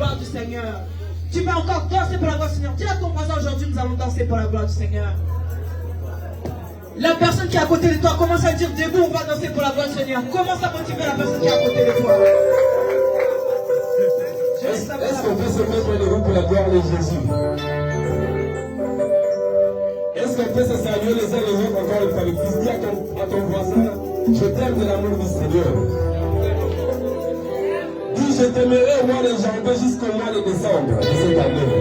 gloire du Seigneur. Tu peux encore danser pour la gloire du Seigneur. Dis à ton voisin aujourd'hui, nous allons danser pour la gloire du Seigneur. La personne qui est à côté de toi commence à dire debout, on va danser pour la gloire du Seigneur. Commence à motiver la personne qui est à côté de toi. Est-ce qu'on peut se mettre debout pour la gloire de Jésus? Est-ce qu'on peut se saluer les uns les autres encore une fois? Le Christ dit à ton voisin, je t'aime de l'amour du Seigneur. Dis, je t'aimerai au mois de janvier jusqu'au mois de décembre de cette année.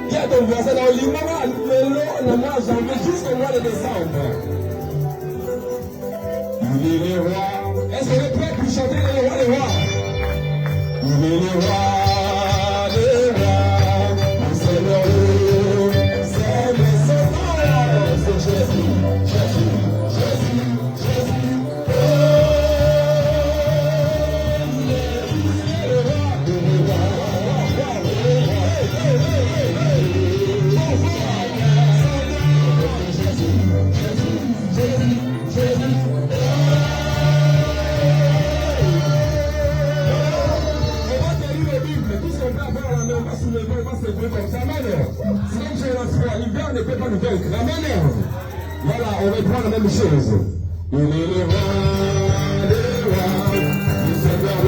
Dis à ton voisin, dans le mois de janvier jusqu'au mois de décembre. Il est le roi. Est-ce qu'on est prêt pour chanter le roi des rois? Il est le roi. L'hiver ne peut pas nous vaincre. Amen. Voilà, on reprend la même chose. Il est le roi, le roi, le Seigneur,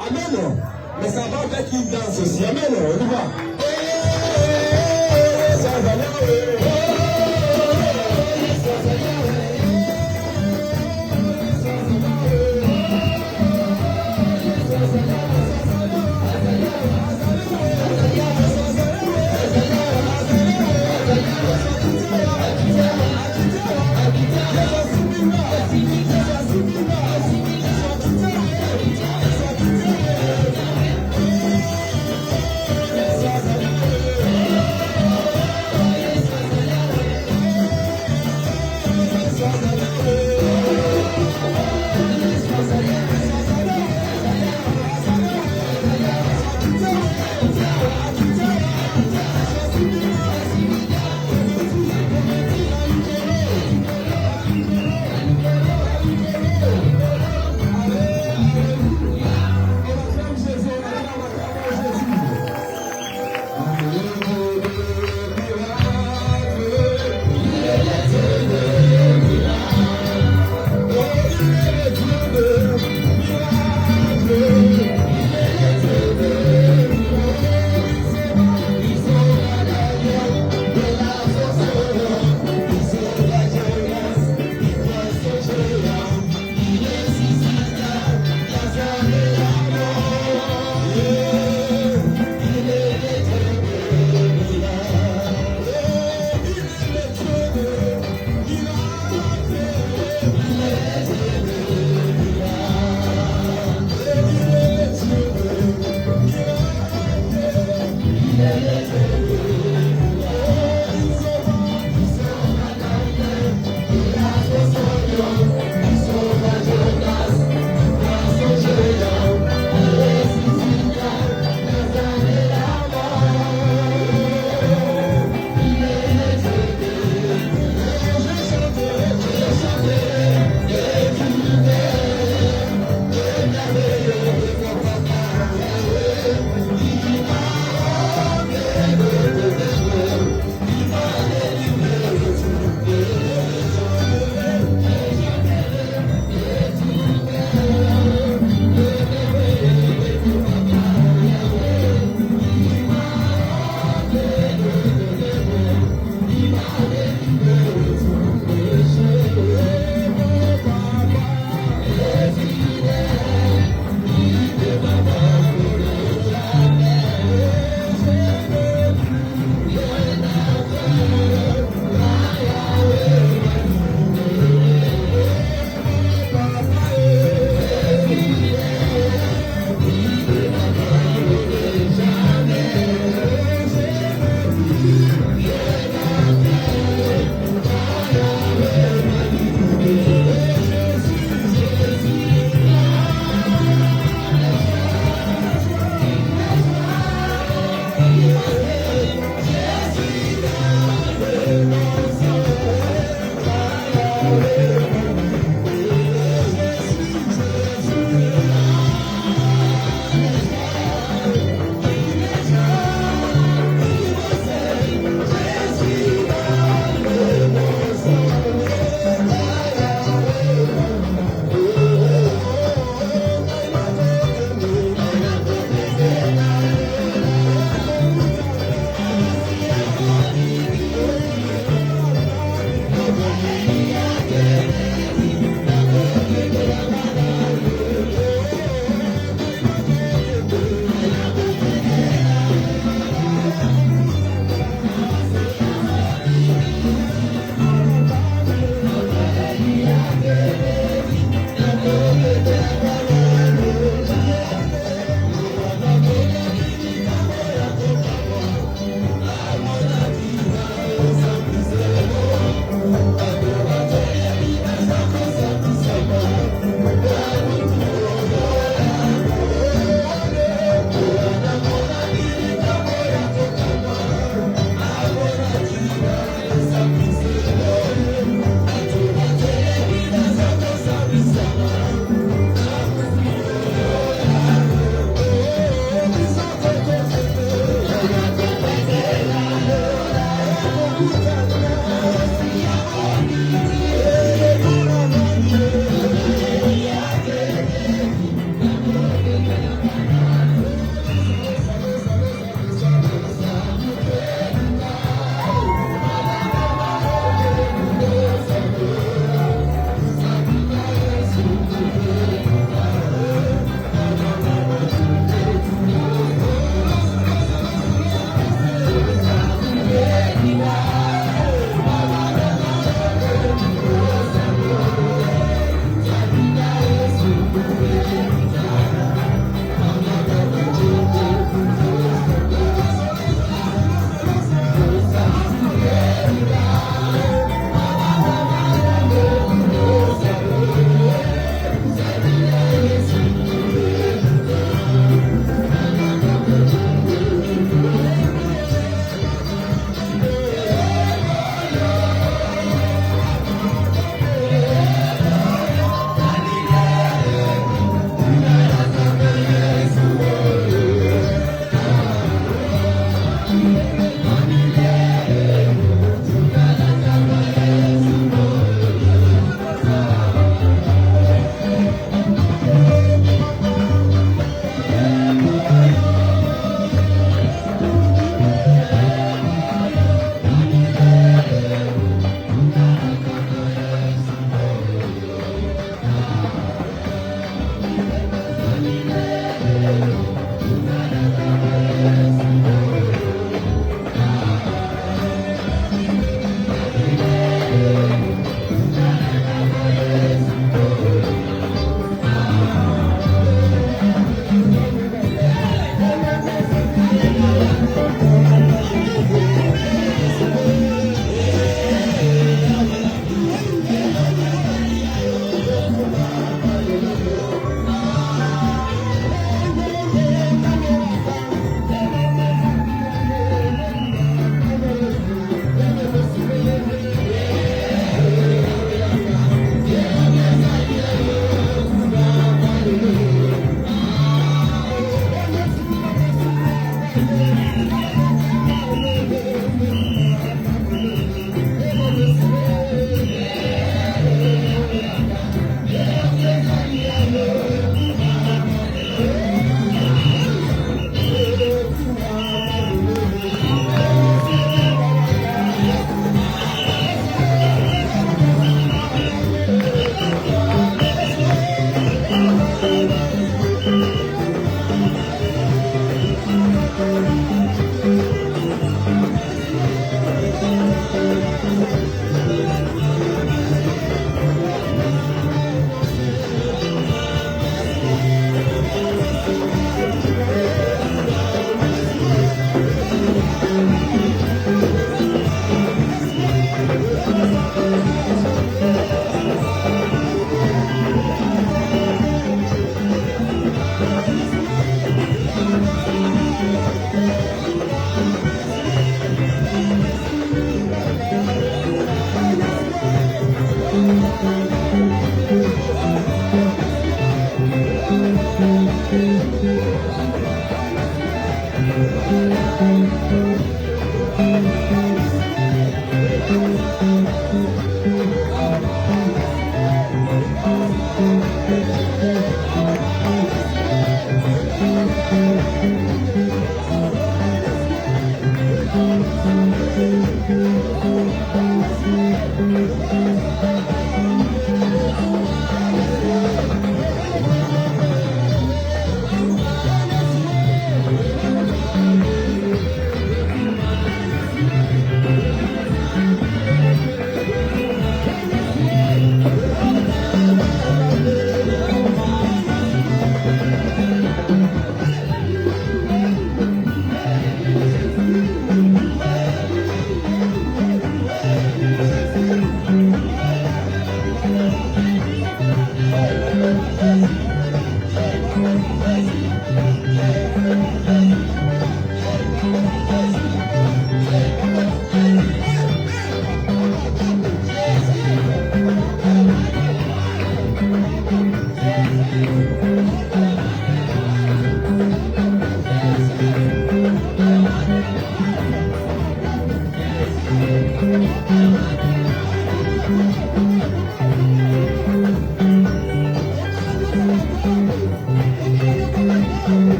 Amen. Mais ça va avec une danse aussi. Amen. On y va.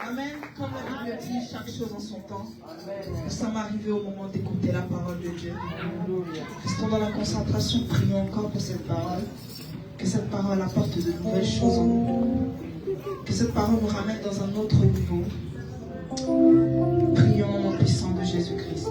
Amen. Comme la Bible dit, chaque chose en son temps. Nous sommes arrivés au moment d'écouter la parole de Dieu. Restons dans la concentration, prions encore pour cette parole. Que cette parole apporte de nouvelles choses en nous. Que cette parole nous ramène dans un autre niveau. Prions au nom puissant de Jésus-Christ.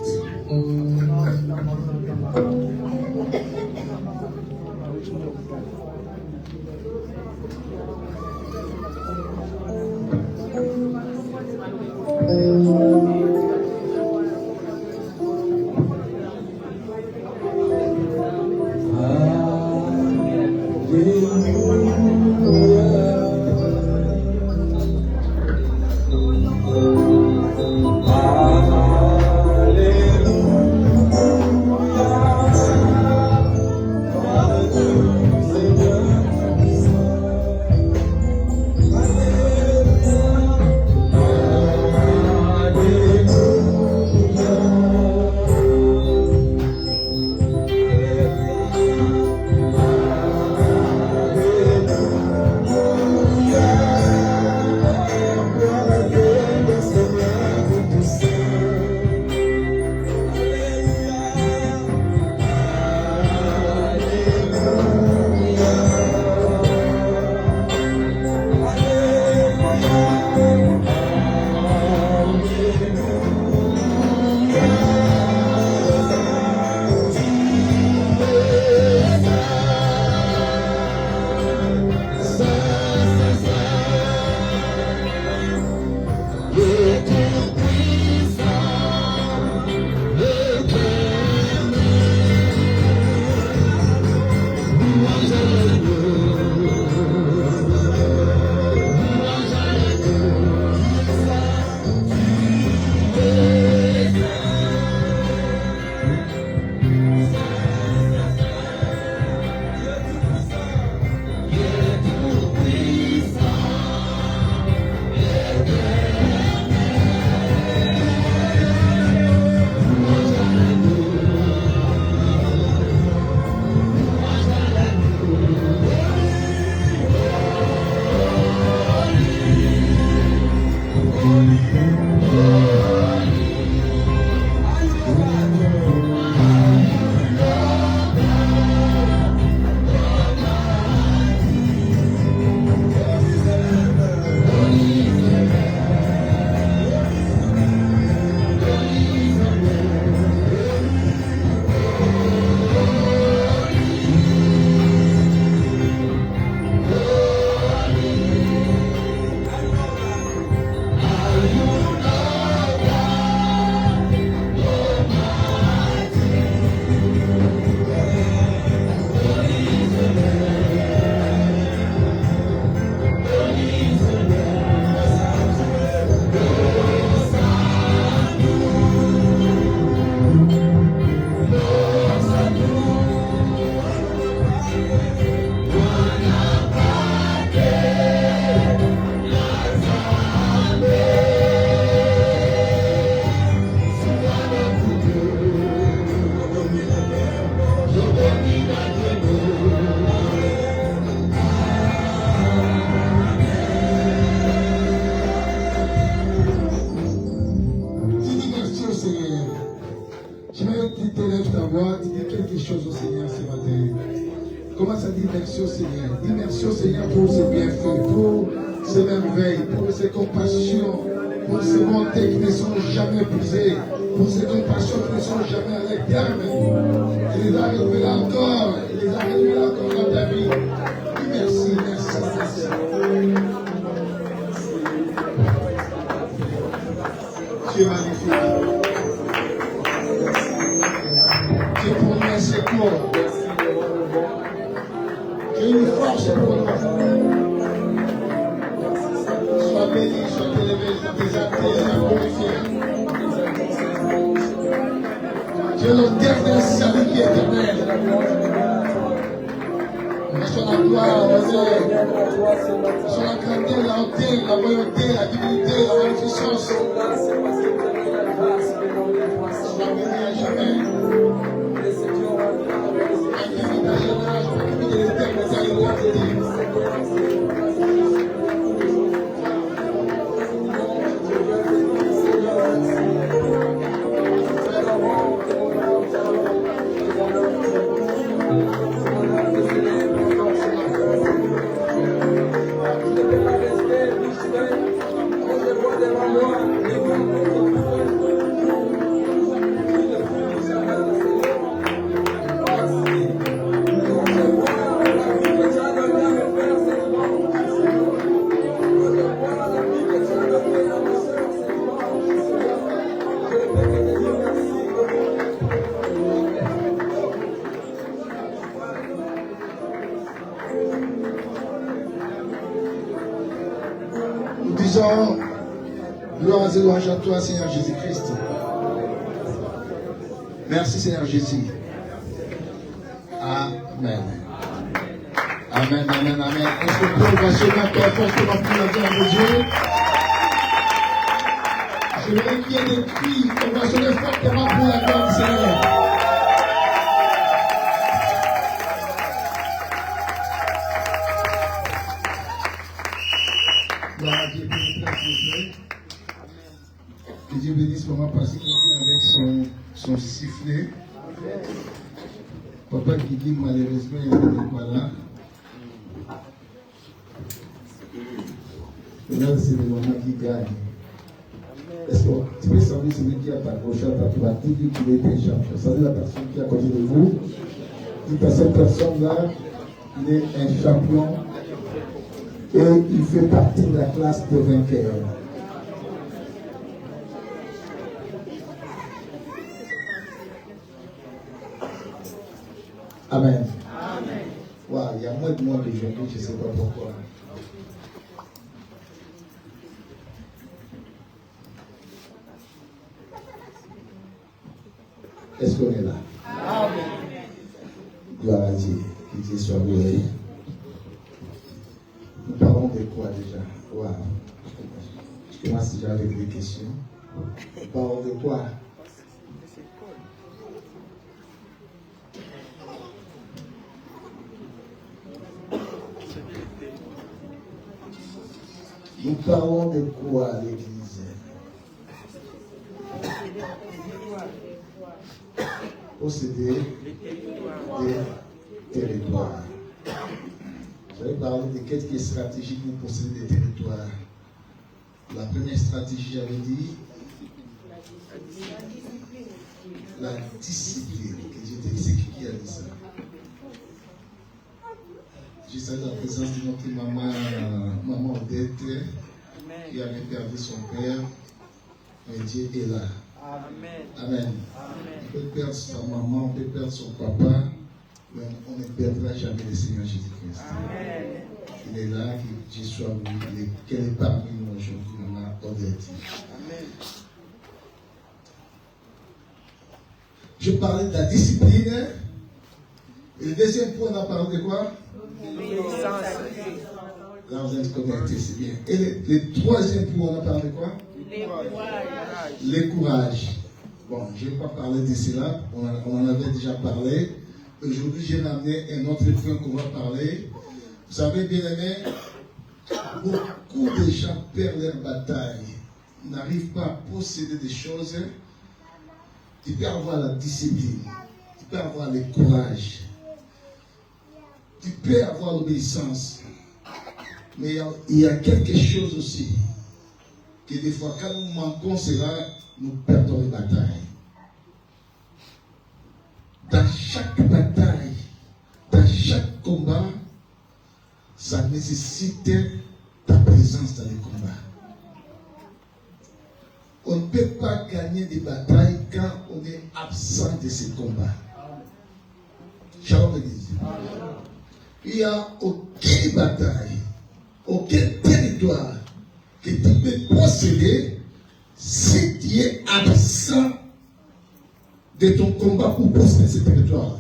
Commence à dire merci au Seigneur. Dis merci au Seigneur pour ses bienfaits, pour ses merveilles, pour ses compassions, pour ses bontés qui ne sont jamais épuisées, pour ses compassions qui ne sont jamais à leur terme. Il les a révélées encore, il les a révélées encore dans ta vie. Dis merci, merci, merci. Tu es magnifique. Tu es pour nous un secours. Tu es une force pour nous. Sois béni, sois élevé, sois exalté, sois glorifié. Tu es l'auteur d'un salut qui est éternel. Sois la gloire, l'honneur, sois la grandeur, la hauteur, la royauté, la divinité, la magnificence. Sois béni à jamais. Infinite à jamais, infinite de l'éternité à l'éternité. Gloire et louange à toi, Seigneur Jésus-Christ. Merci, Seigneur Jésus. Amen. Amen, amen, amen. Est-ce que Paul va se mettre fortement pour la gloire de Dieu? Je voudrais qu'il y ait des cris, on va sonner fortement pour la gloire du Seigneur. Gloire à Dieu, s'il vous plaît. Que Dieu bénisse maman parce qu'il vient avec son sifflet. Papa qui dit malheureusement il n'est pas là. Maintenant c'est le moment qui gagne. Est-ce que tu peux saluer celui qui est à ta gauche, à ta droite, dit qu'il est un champion. Salut la personne qui est à côté de vous. Dites à cette personne-là, il est un champion et il fait partie de la classe de vainqueurs. Amen. Amen. Wow, il y a moins de monde aujourd'hui, je ne sais pas pourquoi. Est-ce qu'on est là? Amen. Gloire à Dieu. Que Dieu soit glorifié. Nous parlons de quoi déjà? Wow. Je commence déjà avec des questions. Nous parlons de quoi? Nous parlons de quoi à l'église? Posséder des territoires. J'avais parlé de quelques stratégies pour posséder des territoires. La première stratégie, j'avais dit la discipline. C'est qui a dit ça? Je salue la présence de notre maman Odette, qui avait perdu son père, mais Dieu est là. Amen. Amen. On peut perdre sa maman, on peut perdre son papa, mais on ne perdra jamais le Seigneur Jésus-Christ. Amen. Il est là, que Dieu soit loué, qu'elle est parmi nous aujourd'hui, maman Odette. Amen. Je parlais de la discipline. Et le deuxième point, on a parlé de quoi? Là, vous êtes connectés, c'est bien. Et le troisième point, on a parlé de quoi? Le courage. Bon, je ne vais pas parler de cela, on en avait déjà parlé. Aujourd'hui, j'ai amené un autre point qu'on va parler. Vous savez, bien aimé, beaucoup de gens perdent leur bataille, n'arrivent pas à posséder des choses. Tu peux avoir la discipline, tu peux avoir le courage. tu peux avoir l'obéissance. Mais il y a quelque chose aussi. Que des fois, quand nous manquons cela, nous perdons les batailles. Dans chaque bataille, dans chaque combat, ça nécessite ta présence dans les combats. On ne peut pas gagner des batailles quand on est absent de ces combats. Shalom l'église. Il n'y a aucune bataille, aucun territoire que tu peux posséder si tu es absent de ton combat pour posséder ce territoire.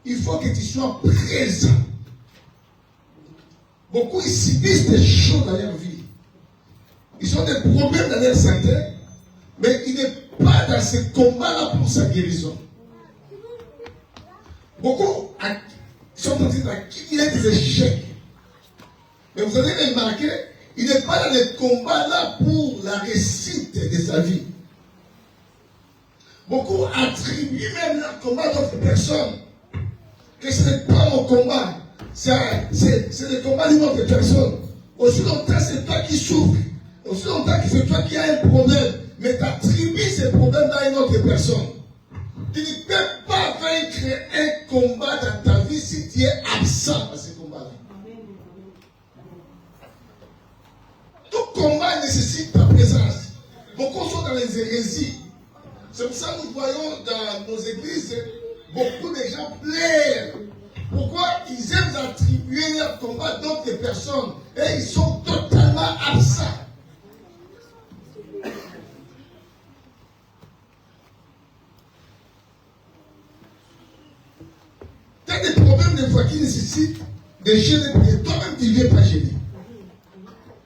Il faut que tu sois présent. Beaucoup ils subissent des choses dans leur vie. Ils ont des problèmes dans leur santé, mais ils n'est pas dans ce combat-là pour sa guérison. Beaucoup sont en train d'accumuler des échecs. Mais vous allez remarquer, il n'est pas dans le combat-là pour la réussite de sa vie. Beaucoup attribuent même leur combat à d'autres personnes. Que ce n'est pas mon combat, c'est le combat d'une autre personne. Aussi longtemps c'est toi qui souffres, aussi longtemps que c'est toi qui as un problème, mais tu attribues ce problème à une autre personne. Tu ne peux pas vaincre un combat dans ta vie si tu es absent à ce combat-là. Tout combat nécessite ta présence. Beaucoup sont dans les hérésies. C'est pour ça que nous voyons dans nos églises beaucoup de gens pleurent. Pourquoi? Ils aiment attribuer leur combat à d'autres personnes et ils sont totalement absents. Tu as des problèmes des fois qui nécessitent de gêner et toi-même tu ne veux pas gêner.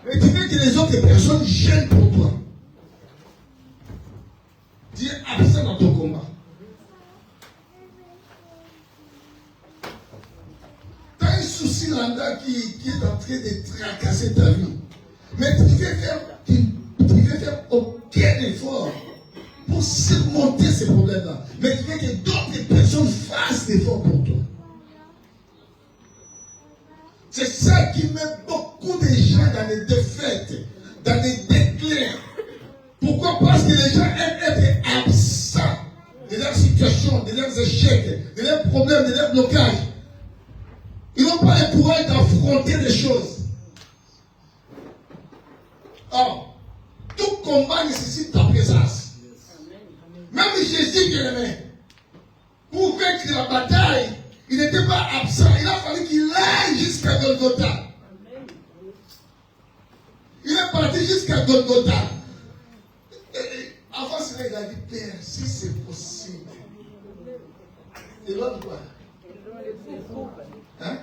Mais tu veux que les autres personnes gênent pour toi. Tu es absent dans ton combat. Tu as un souci là qui est en train de tracasser ta vie. Mais tu ne veux faire aucun effort pour surmonter ces problèmes-là. Mais tu veux que d'autres personnes fassent l'effort pour toi. C'est ça qui met beaucoup de gens dans les défaites, dans les déclins. Pourquoi? Parce que les gens aiment être absents de leur situation, de leurs échecs, de leurs problèmes, de leurs blocages. Ils n'ont pas le courage d'affronter les choses. Or, tout combat nécessite ta présence. Même Jésus, bien-aimé, pour vaincre la bataille, il n'était pas absent. Il a fallu qu'il aille jusqu'à Golgotha. Il est parti jusqu'à Golgotha. Avant cela, il a dit, Père, si c'est possible. Et l'autre quoi? Hein?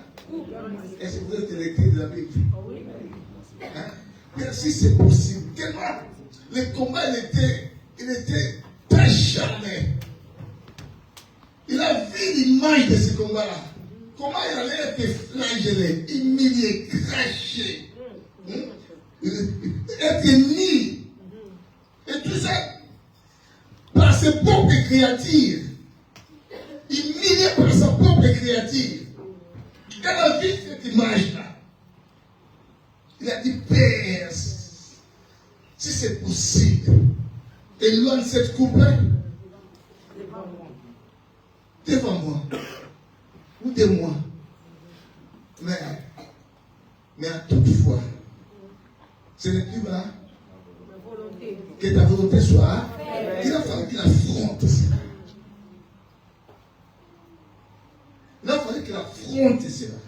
Est-ce que vous êtes électrique de la Bible? Hein? Père, si c'est possible. Tellement, le combat, il était acharné. Il a vu l'image de ce combat-là. Comment il allait être flagellé, humilié, craché, être mis. Et tout ça par ses propres créatures. Humilié par sa propre créature. Quand il a vu cette image-là, il a dit, Père, si c'est possible, éloigne cette coupe devant moi ou de moi. Mais à toute fois, ce n'est plus là que ta volonté soit. Il a fallu qu'il affronte cela. Il a fallu qu'il affronte cela.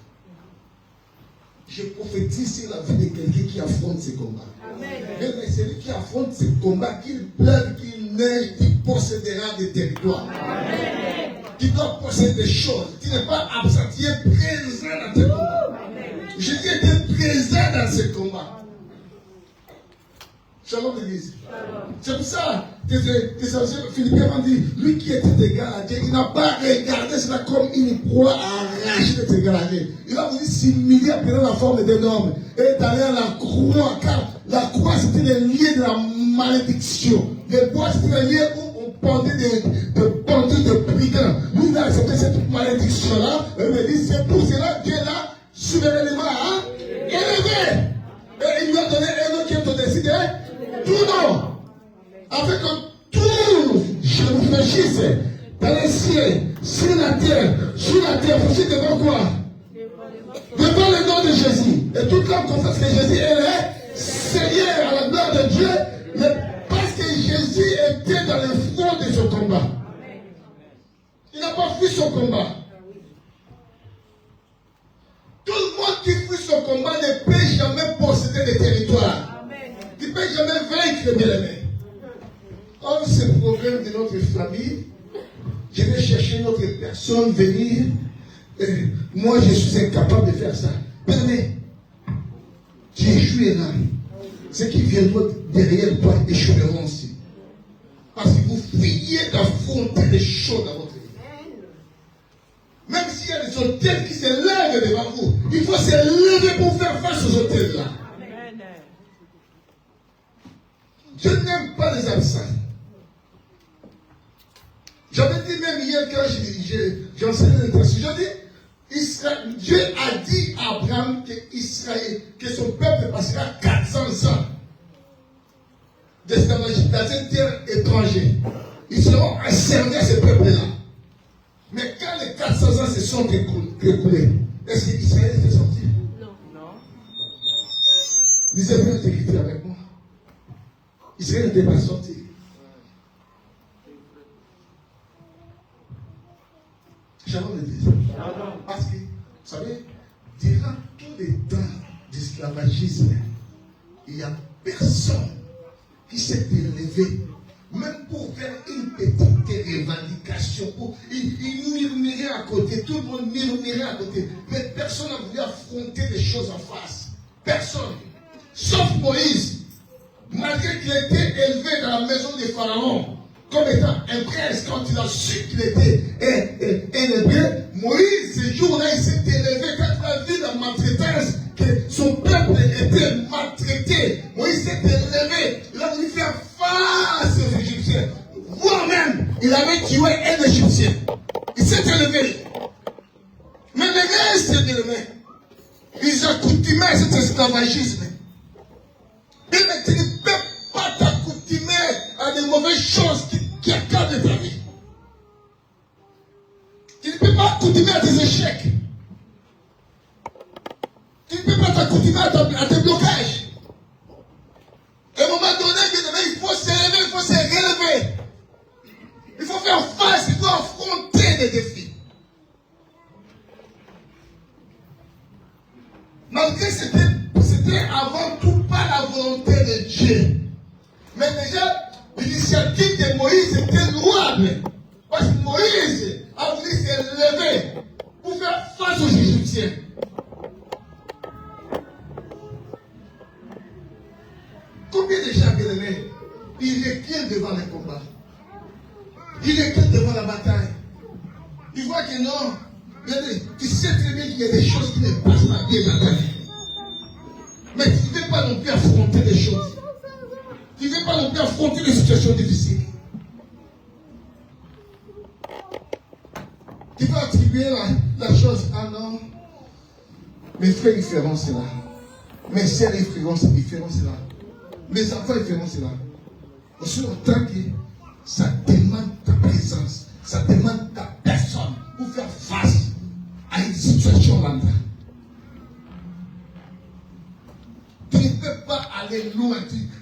Je prophétise sur la vie de quelqu'un qui affronte ce combat. Mais celui qui affronte ce combat, qu'il pleuve, qu'il neige, il possédera des territoires. Tu dois posséder des choses. Tu n'es pas absent, tu es présent dans ce combat. Jésus était présent dans ce combat. Shalom l'église. C'est pour ça que Philippiens m'a dit, lui qui était égal à Dieu, il n'a pas regardé cela comme une proie à arracher d'être égal à Dieu. Il a voulu s'humilier à prendre la forme d'un homme et d'aller à la croix, car la croix c'était le lieu de la malédiction. Le bois c'était le lieu où on pendait de brigands. Lui il a accepté cette malédiction. sur la terre, vous êtes devant quoi? Devant le nom de Jésus. Et toute l'homme confesse que Jésus est le Seigneur à la gloire de Dieu, mais parce que Jésus était dans le front de son combat. Il n'a pas fui son combat. Tout le monde qui fuit son combat ne peut jamais posséder des territoires. Il ne peut jamais vaincre, bien aimé. Comme c'est le problème de notre famille, je vais chercher une autre personne, venir. Moi, je suis incapable de faire ça. Bien aimé, tu échoues là. Ceux qui viendront derrière toi échoueront aussi. Parce que vous fuyez d'affronter les choses dans votre vie. Même s'il y a des hôtels qui se lèvent devant vous, il faut se lever pour faire face aux hôtels là. Je n'aime pas les absents. J'avais dit même hier quand j'enseignais les textes, je dis, Dieu a dit à Abraham que son peuple passera 400 ans d'esclavage dans une terre étrangère. Ils seront asservis à ce peuple-là. Mais quand les 400 ans se sont écoulés, est-ce qu'Israël était sorti? Non. Lisez bien cette écriture avec moi. Israël n'était pas sorti. Shalom le dit. Parce que, vous savez, durant tous les temps d'esclavagisme, il n'y a personne qui s'est élevé, même pour faire une petite revendication. Il murmurait à côté, tout le monde murmurait à côté, mais personne n'a voulu affronter les choses en face. Personne. Sauf Moïse. Malgré qu'il était élevé dans la maison des pharaons, comme étant un prince, quand il a su qu'il était un hébreu, Moïse, ce jour-là, il s'est élevé quand il a vu la maltraitance, que son peuple était maltraité. Moïse s'est élevé, il a voulu faire face aux Égyptiens. Voire même, il avait tué un Égyptien. Il s'est élevé. Mais le reste de l'humain, ils accoutumaient à cet esclavagisme. Mais tu ne peux pas t'accoutumer à des mauvaises choses qui accabent ta vie. Tu ne peux pas t'accoutumer à tes échecs. Tu ne peux pas t'accoutumer à tes blocages. À un moment donné, il faut s'élever, il faut se relever. Il faut faire face, il faut affronter des défis. Malgré c'était avant tout pas la volonté de Dieu. Mais déjà, l'initiative de Moïse était louable. Parce que Moïse a voulu se lever pour faire face aux Égyptiens. Combien de gens, bien-aimés, ils reculent devant le combat. Ils reculent devant la bataille. Ils voient que non, tu sais très bien qu'il y a des choses qui ne passent pas bien dans ta vie. Mais tu ne veux pas non plus affronter les choses. Tu ne veux pas non plus affronter les situations difficiles. Tu veux attribuer la chose. Ah non. Mes frères, ils feront cela. Mes sœurs, ils feront cela. Mes enfants, ils feront cela. Aussi longtemps que ça demande ta présence. Ça demande ta personne pour faire face à une situation là. Tu ne peux pas aller loin.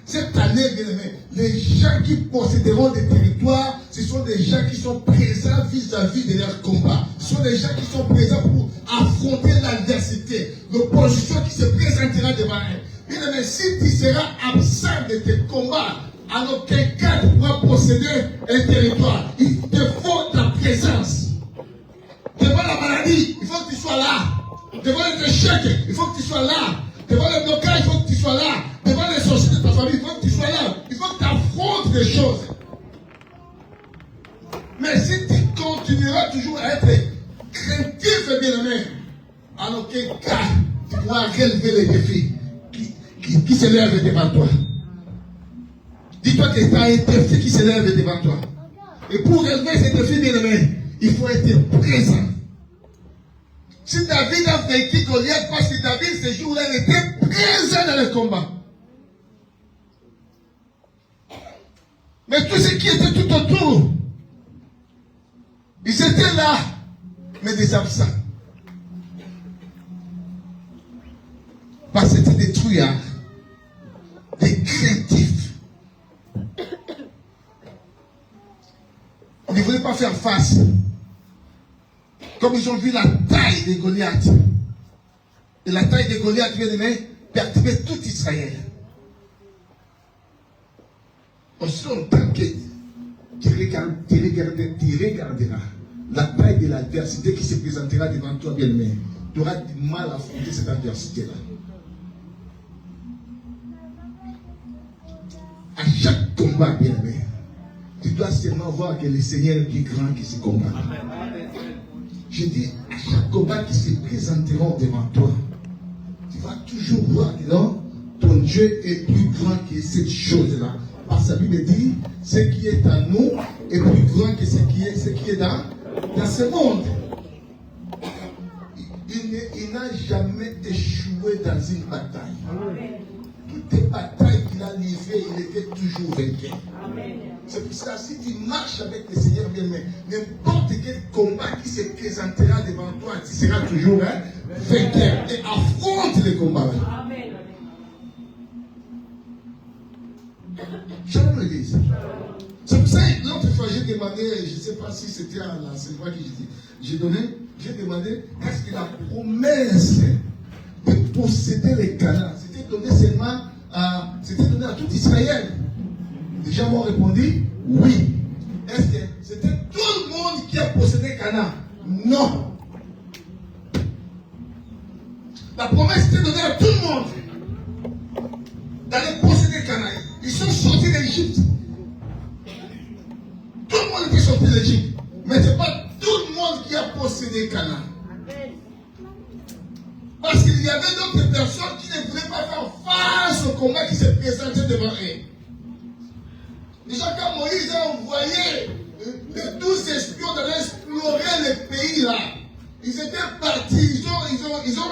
Cette année, bien aimé, les gens qui posséderont des territoires, ce sont des gens qui sont présents vis-à-vis de leur combat. Ce sont des gens qui sont présents pour affronter l'adversité, l'opposition qui se présentera devant eux. Bien aimé, si tu seras absent de tes combats, en aucun cas tu pourras posséder un territoire. Il te faut ta présence. Devant la maladie, il faut que tu sois là. Devant les échecs, il faut que tu sois là. Devant le blocage, il faut que tu sois là. Devant les sociétés de ta famille, il faut que tu sois là. Il faut que tu affrontes des choses. Mais si tu continueras toujours à être craintif et bien-aimé, en aucun cas, tu pourras relever les défis qui se lèvent devant toi. Dis-toi que tu as un défi qui se lève devant toi. Et pour relever ces défis, bien-aimé, il faut être présent. Si David a vaincu Goliath, parce que David, ce jour-là, il était présent dans le combat. Mais tout ce qui était tout autour, Ils étaient là, mais des absents. Parce que c'était des trouillards, des craintifs. Ils ne voulaient pas faire face. Comme ils ont vu la taille des Goliaths. Et la taille des Goliaths, bien aimé, perturbait tout Israël. Aussi longtemps que tu regarderas la taille de l'adversité qui se présentera devant toi, bien aimé, tu auras du mal à affronter cette adversité-là. À chaque combat, bien aimé, tu dois seulement voir que le Seigneur est plus grand que ce combat. Je dis, à chaque combat qui se présenteront devant toi, tu vas toujours voir que non, ton Dieu est plus grand que cette chose-là. Parce que la Bible dit, ce qui est à nous est plus grand que ce qui est dans ce monde. Il n'a jamais échoué dans une bataille. Toutes les batailles qu'il a livrées, il était toujours vainqueur. C'est pour ça, si tu marches avec le Seigneur bien-aimé, n'importe quel combat qui se présentera devant toi, tu seras toujours vainqueur. Et affronte le combat. Shalom l'église. C'est pour ça que l'autre fois j'ai demandé, je ne sais pas si c'était à l'enseignement que j'ai donné, j'ai demandé est-ce que la promesse de posséder les Canaan, c'était donné seulement à tout Israël? Les gens m'ont répondu oui. Est-ce que c'était tout le monde qui a possédé Canaan? Non. La promesse était donnée à tout le monde d'aller posséder Canaan. Ils sont sortis d'Égypte. Tout le monde était sorti d'Égypte. Mais ce n'est pas tout le monde qui a possédé Canaan. Parce qu'il y avait d'autres personnes qui ne voulaient pas faire face au combat qui se présentait devant eux. Déjà quand Moïse a envoyé les 12 espions d'aller explorer le pays là, ils étaient partis, ils ont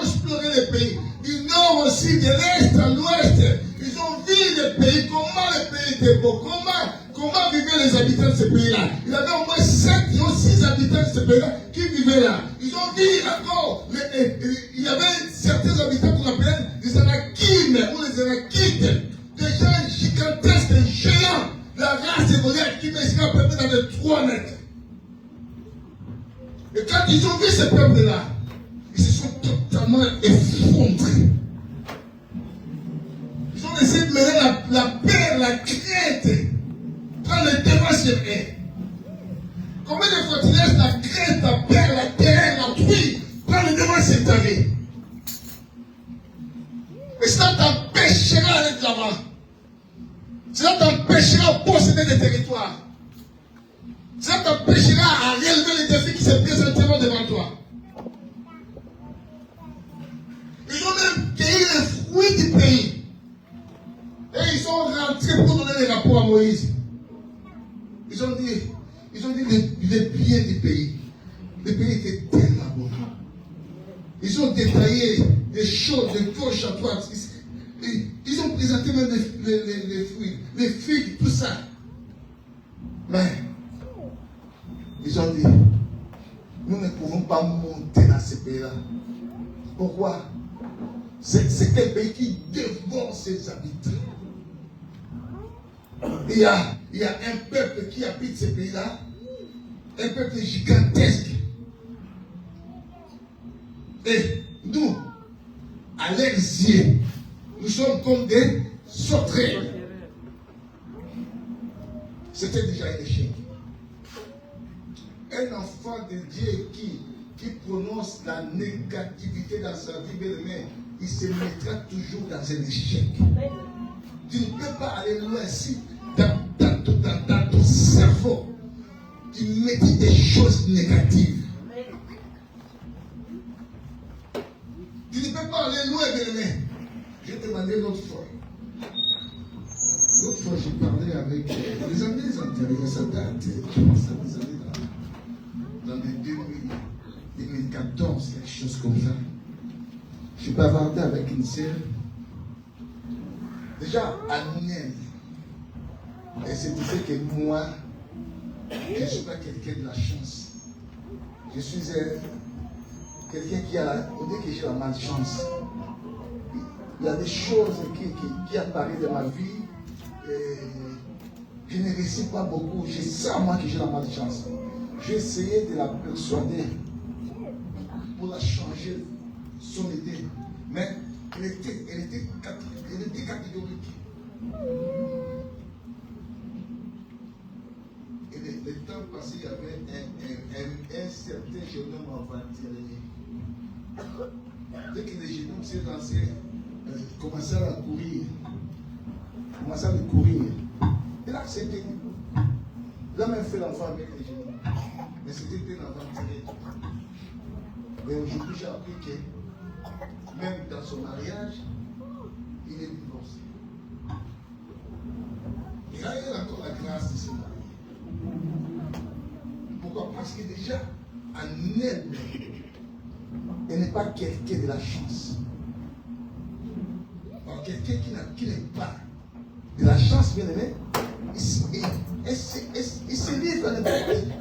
exploré le pays. Du nord aussi, de l'est à l'ouest. Ils ont vu le pays, comment le pays était beau, comment vivaient les habitants de ce pays-là. Il y avait au moins 7 ou 6 habitants de ce pays-là qui vivaient là. Ils ont vu encore, il y avait certains habitants qu'on appelle les Anakim ou les Anakites, des gens gigantesques, des géants. La race évoluée qui mesure à peu près dans les 3 mètres. Et quand ils ont vu ce peuple-là, ils se sont totalement effondrés. Ils ont essayé de mener la peur, la crainte, prendre le devant sur eux. Combien de fois tu laisses la crainte, la peur, la terreur, la truie prendre le devant sur ta vie? Et cela t'empêchera d'aller de l'avant. Cela t'empêchera de posséder des territoires. Cela t'empêchera à relever les défis qui se présenteront devant toi. Ils ont même cueilli les fruits du pays. Et ils sont rentrés pour donner les rapports à Moïse. Ils ont dit les biens du pays. Le pays était tellement bon. Ils ont détaillé des choses de gauche à droite. Ils ont présenté même les fruits, les figues, tout ça. Mais ils ont dit, nous ne pouvons pas monter dans ce pays-là. Pourquoi? C'est un pays qui dévore ses habitants. Il y a un peuple qui habite ce pays-là, un peuple gigantesque. Et nous, à leurs yeux, nous sommes comme des sauterelles. C'était déjà un échec. Un enfant de Dieu qui prononce la négativité dans sa vie, bien-aimé, il se mettra toujours dans un échec. Tu ne peux pas aller loin si dans ton cerveau, tu médites des choses négatives. Tu ne peux pas aller loin, bien-aimé. J'ai demandé l'autre fois. L'autre fois, j'ai parlé avec les années antérieures, ça date, dans les 2014, quelque chose comme ça. Je bavardais avec une sœur, déjà anonyme. Elle se disait que moi, je ne suis pas quelqu'un de la chance. Je suis quelqu'un on dit que j'ai la malchance. Il y a des choses qui apparaissent dans ma vie. Je ne réussis pas beaucoup. Je sais moi que j'ai la malchance. J'ai essayé de la persuader pour la changer son idée. Mais elle était catégorique. Et le temps passé, il y avait un certain jeune homme aventurier. Dès que le jeune homme s'est lancé, commençait à courir. Il a accepté. Il a même fait l'enfant avec les jeunes. Mais c'était un aventurier. Mais aujourd'hui, j'ai appris que même dans son mariage, il est divorcé. Il a eu encore la grâce de se marier. Pourquoi? Parce que déjà, en elle n'est pas quelqu'un de la chance. Alors, quelqu'un qui n'est pas de la chance, bien aimé, il se livre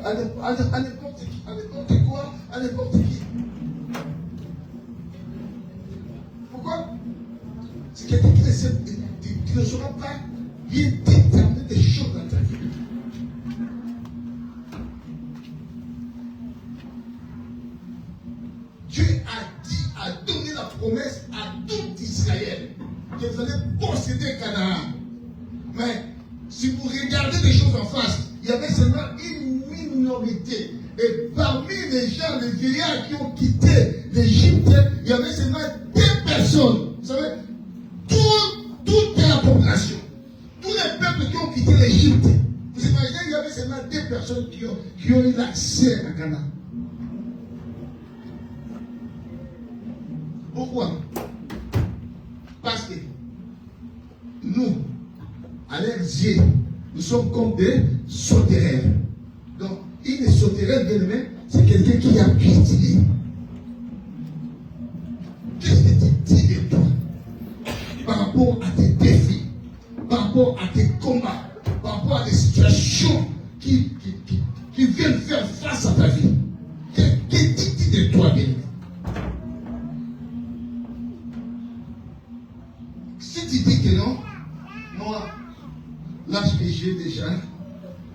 à n'importe qui, à n'importe quoi, à n'importe qui. Pourquoi? C'est quelqu'un qui ne saura pas bien déterminer des choses dans ta vie. Dieu a donné la promesse à tout Israël que vous allez posséder Canaan. Mais si vous regardez les choses en face, il y avait seulement une minorité. Et parmi les gens, les vieillards qui ont quitté l'Égypte, il y avait seulement 2 personnes. Vous savez, toute la population, tous les peuples qui ont quitté l'Égypte, vous imaginez, il y avait seulement 2 personnes qui ont eu l'accès à Canaan. Pourquoi? Parce que nous, à leurs yeux, nous sommes comme des sauterelles. Donc, une sauterelle, bien aimé, c'est quelqu'un qui a pitié. Qu'est-ce que tu dis de toi par rapport à tes défis, par rapport à tes combats, par rapport à des situations qui viennent faire face à ta vie? Que dis-tu de toi, bien aimé? Si tu dis que non, moi, l'âge que j'ai déjà,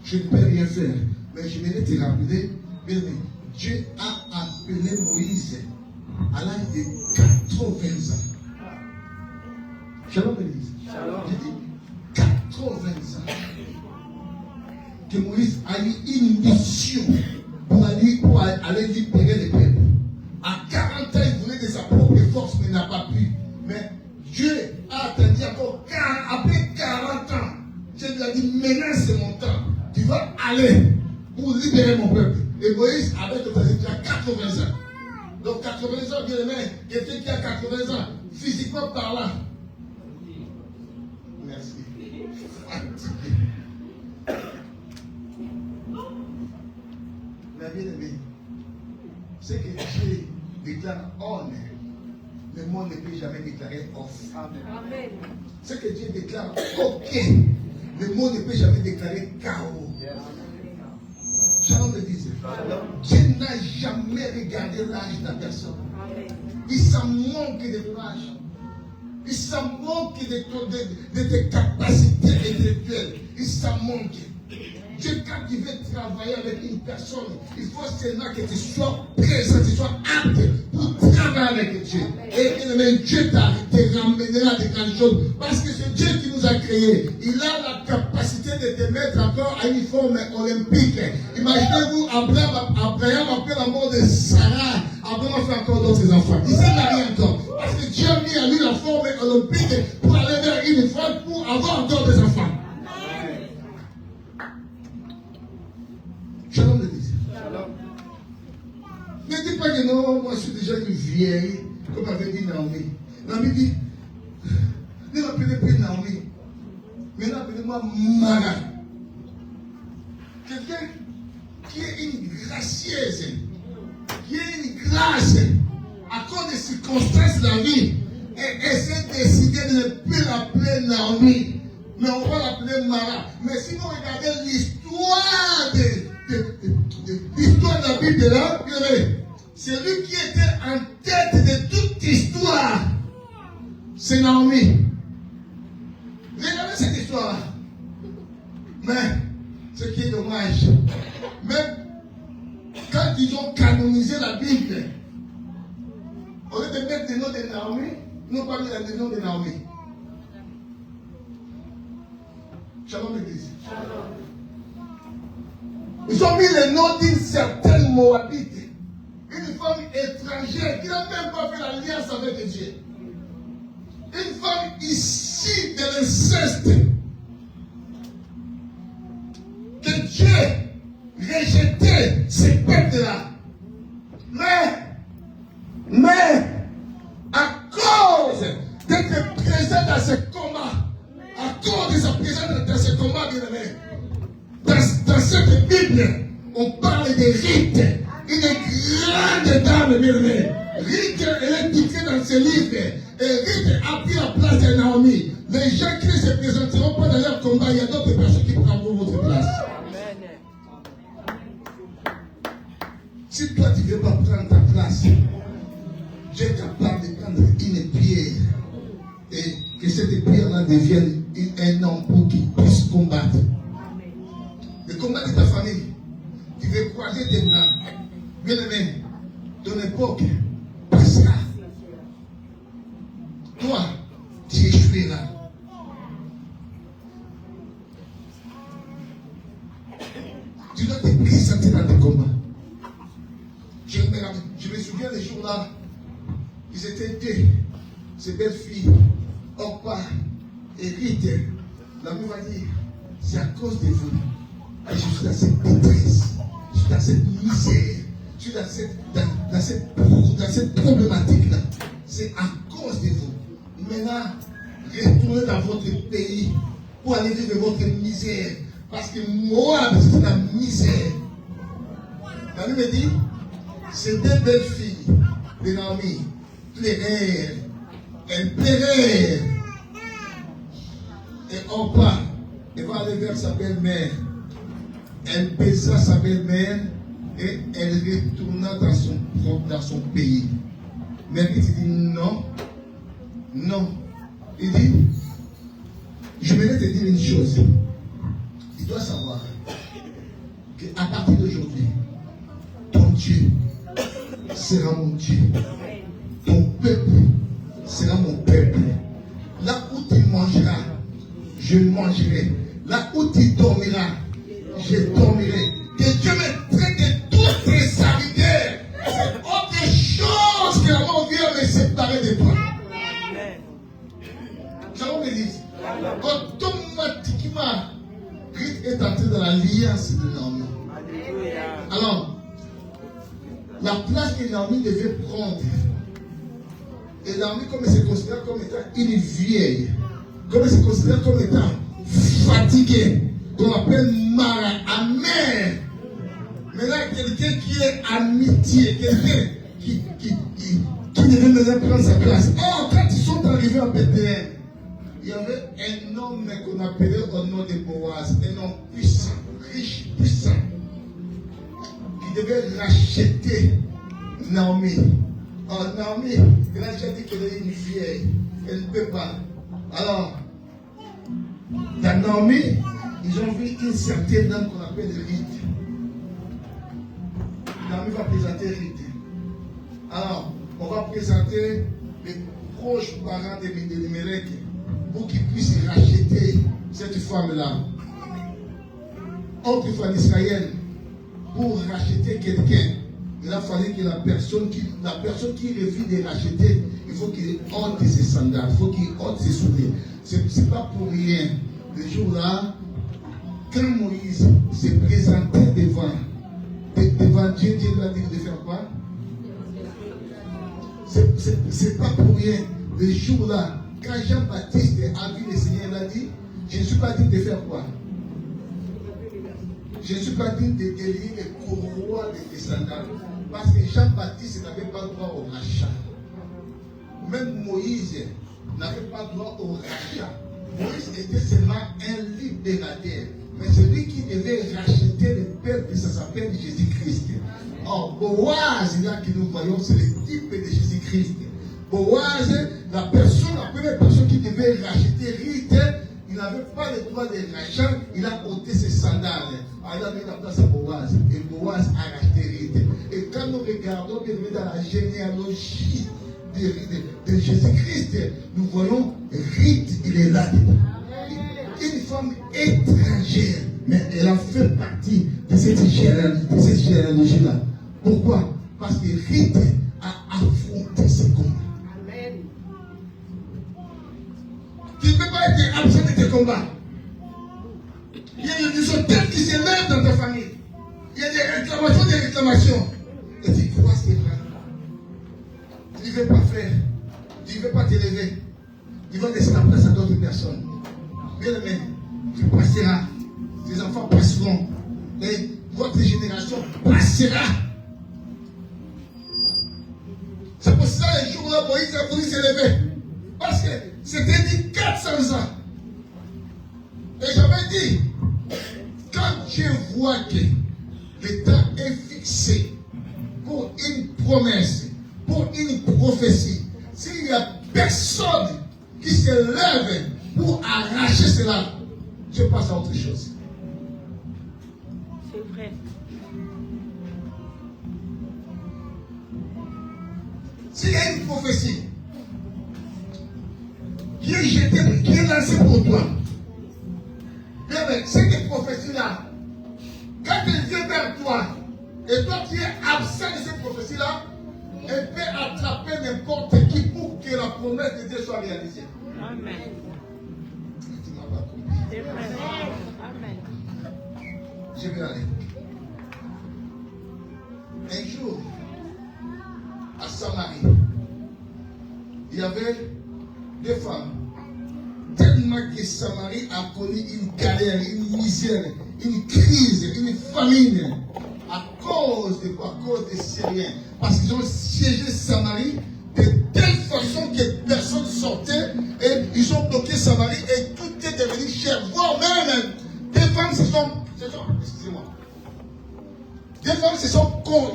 je ne peux rien faire. Mais je vais te rappeler, bien aimé, Dieu a appelé Moïse à l'âge de 80 ans. Shalom, l'église. J'ai dit 80 ans. Que Moïse a eu une mission pour aller libérer les peuples. À 40 ans, il voulait de sa propre force, mais n'a pas pu. Mais Dieu a attendu encore après 40 ans. Dieu lui a dit, maintenant c'est mon temps. Tu vas aller pour libérer mon peuple. Et Moïse avait déjà 80 ans. Donc 80 ans, bien aimé, quelqu'un qui a 80 ans, physiquement parlant. Merci. Mais bien aimé, c'est que Dieu déclare on. Le monde ne peut jamais déclarer off. Amen. Ce que Dieu déclare ok. Le monde ne peut jamais déclarer chaos. Shalom le disait. Dieu n'a jamais regardé l'âge de la personne. Il s'en manque de l'âge. Il s'en manque de tes capacités intellectuelles. Il s'en manque. Dieu, quand il veut travailler avec une personne, il faut seulement que tu sois présent, que tu sois apte pour travailler avec Dieu. Et Dieu te ramènera à de grandes choses. Parce que c'est Dieu qui nous a créés. Il a la capacité de te mettre encore à une forme olympique. Imaginez-vous, Abraham, après la mort de Sarah, Abraham a fait encore d'autres enfants. Il s'est marié encore. Parce que Dieu a mis à lui la forme olympique pour aller vers une femme pour avoir d'autres enfants. Shalom le disait. Ne dis pas que non, moi je suis déjà une vieille, comme avait dit Naomi. Naomi dit, ne m'appelez plus Naomi, mais appelez-moi Mara. Quelqu'un qui est une gracieuse, qui est une grâce, à cause des circonstances de la vie, et s'est décidé de ne plus l'appeler Naomi, mais on va l'appeler Mara. Mais si vous regardez l'histoire de de la Bible là, c'est lui qui était en tête de toute histoire. C'est Naomi. Regardez cette histoire-là. Mais, ce qui est dommage, même quand ils ont canonisé la Bible, au lieu de mettre le nom de Naomi, ils n'ont pas mis le nom de Naomi. Shalom l'église. Ils ont mis le nom d'une certaine Moabite, une femme étrangère qui n'a même pas fait l'alliance avec Dieu. Une femme issue de l'inceste. Que Dieu rejetait ces peuples-là. Mais, à cause d'être présent dans ce combat, à cause de sa présence dans ce combat, bien aimé, dans cette Bible, on parle de Ruth, une grande dame, bien aimé. Ruth, elle est titrée dans ce livre. Et Ruth a pris la place de Naomi. Les gens qui ne se présenteront pas dans leur combat, il y a d'autres personnes qui prendront votre place. Si toi tu ne veux pas prendre ta place, Dieu est capable de prendre une pierre et que cette pierre-là devienne un homme pour qu'il puisse combattre. Le combat de ta famille, tu veux croiser tes bras. Bien aimé, ton époque passera. Toi, tu échoueras. Tu dois te présenter dans tes combats. Je me souviens des jours-là, ils étaient deux, ces belles filles, Orpa et Ruth. L'amour va dire, c'est à cause de vous. Et je suis dans cette détresse, je suis dans cette misère, je suis dans cette problématique-là. C'est à cause de vous. Maintenant, retournez dans votre pays pour aller vivre votre misère. Parce que moi, c'est la misère. La Bible me dit, ces deux belles filles de Naomi pleurèrent. Elles pleurèrent. Et Orpa, elle va aller vers sa belle-mère. Elle baisa sa belle-mère et elle retourna dans son pays. Mais il dit non. Non. Il dit, je voulais te dire une chose. Tu dois savoir qu'à partir d'aujourd'hui, ton Dieu sera mon Dieu. Ton peuple sera mon peuple. Là où tu mangeras, je mangerai. Là où tu dormiras, je dormirai. Que Dieu me traite de tous tes serviteurs. C'est autre chose que la mort vient me séparer de toi. Shalom l'église. Automatiquement, Ruth est entrée dans l'alliance de Naomi. Alors, la place que Naomi devait prendre, et Naomi, comme elle se considère comme étant une vieille, comme elle se considère comme étant fatiguée, qu'on appelle Mara, amère. Maintenant, quelqu'un qui est amitié, quelqu'un qui devait maintenant prendre sa place. Or, quand ils sont arrivés à Bethléem, il y avait un homme qu'on appelait au nom de Boaz, un homme puissant, riche, puissant, qui devait racheter Naomi. Alors Naomi, elle a déjà dit qu'elle est une vieille, elle ne peut pas. Alors, dans Naomi, ils ont vu une certaine dame qu'on appelle Ruth. Naomi va présenter Ruth. Alors, on va présenter les proches parents de Elimelech pour qu'ils puissent racheter cette femme-là. Autrefois en Israël, pour racheter quelqu'un, il a fallu que la personne qui refuse de racheter, il faut qu'il ôte ses sandales, il faut qu'il ôte ses souliers. Ce n'est pas pour rien. Le jour-là, quand Moïse s'est présenté devant Dieu, Dieu lui a dit de faire quoi? C'est pas pour rien. Le jour-là, quand Jean-Baptiste a vu le Seigneur, il a dit, je ne suis pas dit de faire quoi? Je ne suis pas dit de délier les courroies des sandales. Parce que Jean-Baptiste n'avait pas droit au rachat. Même Moïse n'avait pas droit au rachat. Moïse était seulement un libérateur. Mais celui qui devait racheter le rappelle que ça s'appelle Jésus-Christ. Or, Boaz, là que nous voyons, c'est le type de Jésus-Christ. Boaz, la première personne qui devait racheter Ruth, il n'avait pas le droit de racheter, il a ôté ses sandales. Alors, il a mis la place à Boaz. Et Boaz a racheté Ruth. Et quand nous regardons bien dans la généalogie de Jésus-Christ, nous voyons Ruth, il est là. Une femme étrangère, mais elle a fait partie de cette généalogie-là. Pourquoi? Parce que Ruth a affronté ce combat. Amen. Tu ne peux pas être absent de tes combats. Il y a des hôtels qui se lèvent dans ta famille. Il y a des réclamations. Et tu crois c'est vrai. Tu ne veux pas faire. Tu ne veux pas t'élever. Tu vas laisser la place à d'autres personnes. Bien aimé, tu passeras. Tes enfants passeront. Et votre génération passera. C'est pour ça que les jours-là, Moïse a voulu s'élever. Parce que c'était dit 400 ans. Et j'avais dit, quand je vois que le temps est fixé pour une promesse, pour une prophétie, s'il n'y a personne qui se lève pour arracher cela, je passe à autre chose. C'est vrai. S'il y a une prophétie qui est jetée, qui est lancée pour toi, mais cette prophétie-là, quand elle vient vers toi, et toi qui es absent de cette prophétie-là, elle peut attraper n'importe qui pour que la promesse de Dieu soit réalisée. Amen. Tu ne m'as pas compris. C'est vrai. Amen. Je vais aller. Un jour, à Samarie, il y avait deux femmes. Tellement que Samarie a connu une galère, une misère, une crise, une famine. À cause de quoi? À cause des Syriens. Parce qu'ils ont siégé Samarie de telle façon que personne sortait et ils ont bloqué Samarie et tout est devenu cher. Voire même des femmes se sont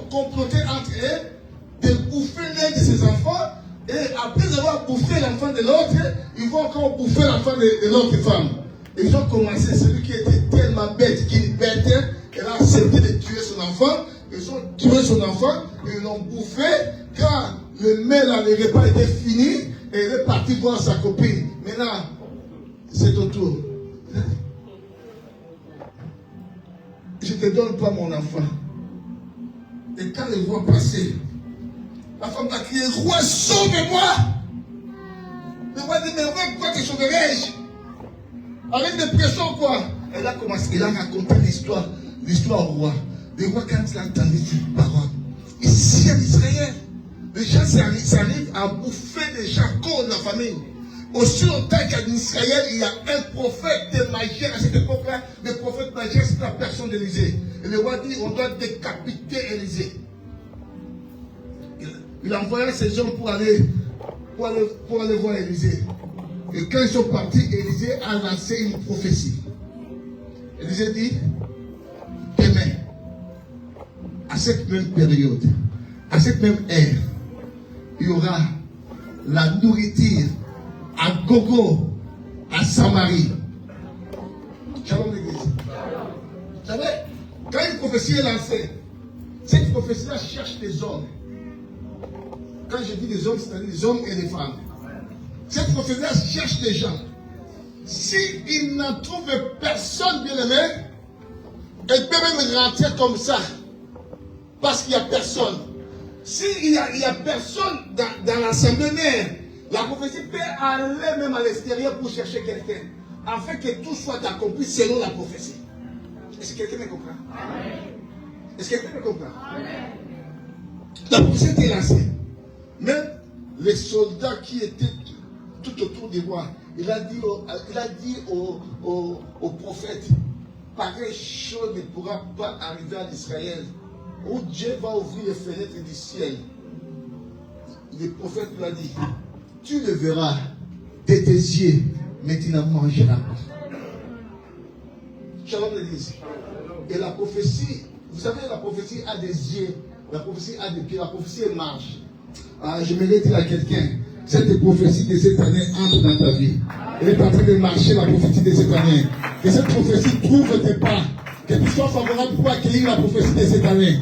complotées entre eux de bouffer l'un de ses enfants. Et après avoir bouffé l'enfant de l'autre, ils vont encore bouffer l'enfant de l'autre femme. Et ils ont commencé, celui qui était tellement bête, qu'une bête, elle a accepté de tuer son enfant. Ils ont tué son enfant, et ils l'ont bouffé. Quand le repas était fini, et elle est partie voir sa copine. Maintenant, c'est ton tour. Je ne te donne pas mon enfant. Et quand elle voit passer, la femme a crié, roi, sauve-moi! Le roi dit, mais pourquoi te sauverai-je? Avec des pressions, quoi? Elle a commencé, elle a raconté l'histoire au roi. Le roi, quand il a entendu cette parole, ici en Israël, les gens s'arrivent à bouffer des gens contre la famille. Aussi longtemps qu'en Israël, il y a un prophète de Magère à cette époque-là. Le prophète Magère, c'est la personne d'Élysée. Et le roi dit, on doit décapiter Élysée. Il a envoyé ces hommes pour aller voir Élysée. Et quand ils sont partis, Élysée a lancé une prophétie. Élysée dit, demain, à cette même période, à cette même ère, il y aura la nourriture à gogo, à Samarie. Shalom l'église. Vous savez, quand une prophétie est lancée, cette prophétie-là cherche des hommes. Quand je dis des hommes, c'est-à-dire des hommes et des femmes. Cette prophétie-là cherche des gens. S'ils n'en trouvent personne, bien aimé, elle peut même rentrer comme ça. Parce qu'il n'y a personne. S'il n'y a personne dans l'assemblée mère, la prophétie peut aller même à l'extérieur pour chercher quelqu'un. Afin que tout soit accompli selon la prophétie. Est-ce que quelqu'un me comprend? Est-ce que quelqu'un me comprend? La prophétie était lancée. Même les soldats qui étaient tout autour du roi, il a dit au prophète, pareille chose ne pourra pas arriver en Israël, où Dieu va ouvrir les fenêtres du ciel. Le prophète lui a dit, tu le verras de tes yeux, mais tu n'en mangeras pas. Shalom l'église. Et la prophétie, vous savez, la prophétie a des yeux, la prophétie a des pieds, la prophétie marche. Je me dire à quelqu'un, cette prophétie de cette année entre dans ta vie. Elle est en train de marcher, la prophétie de cette année. Que cette prophétie trouve tes pas. Que tu sois favorable pour accueillir la prophétie de cette année.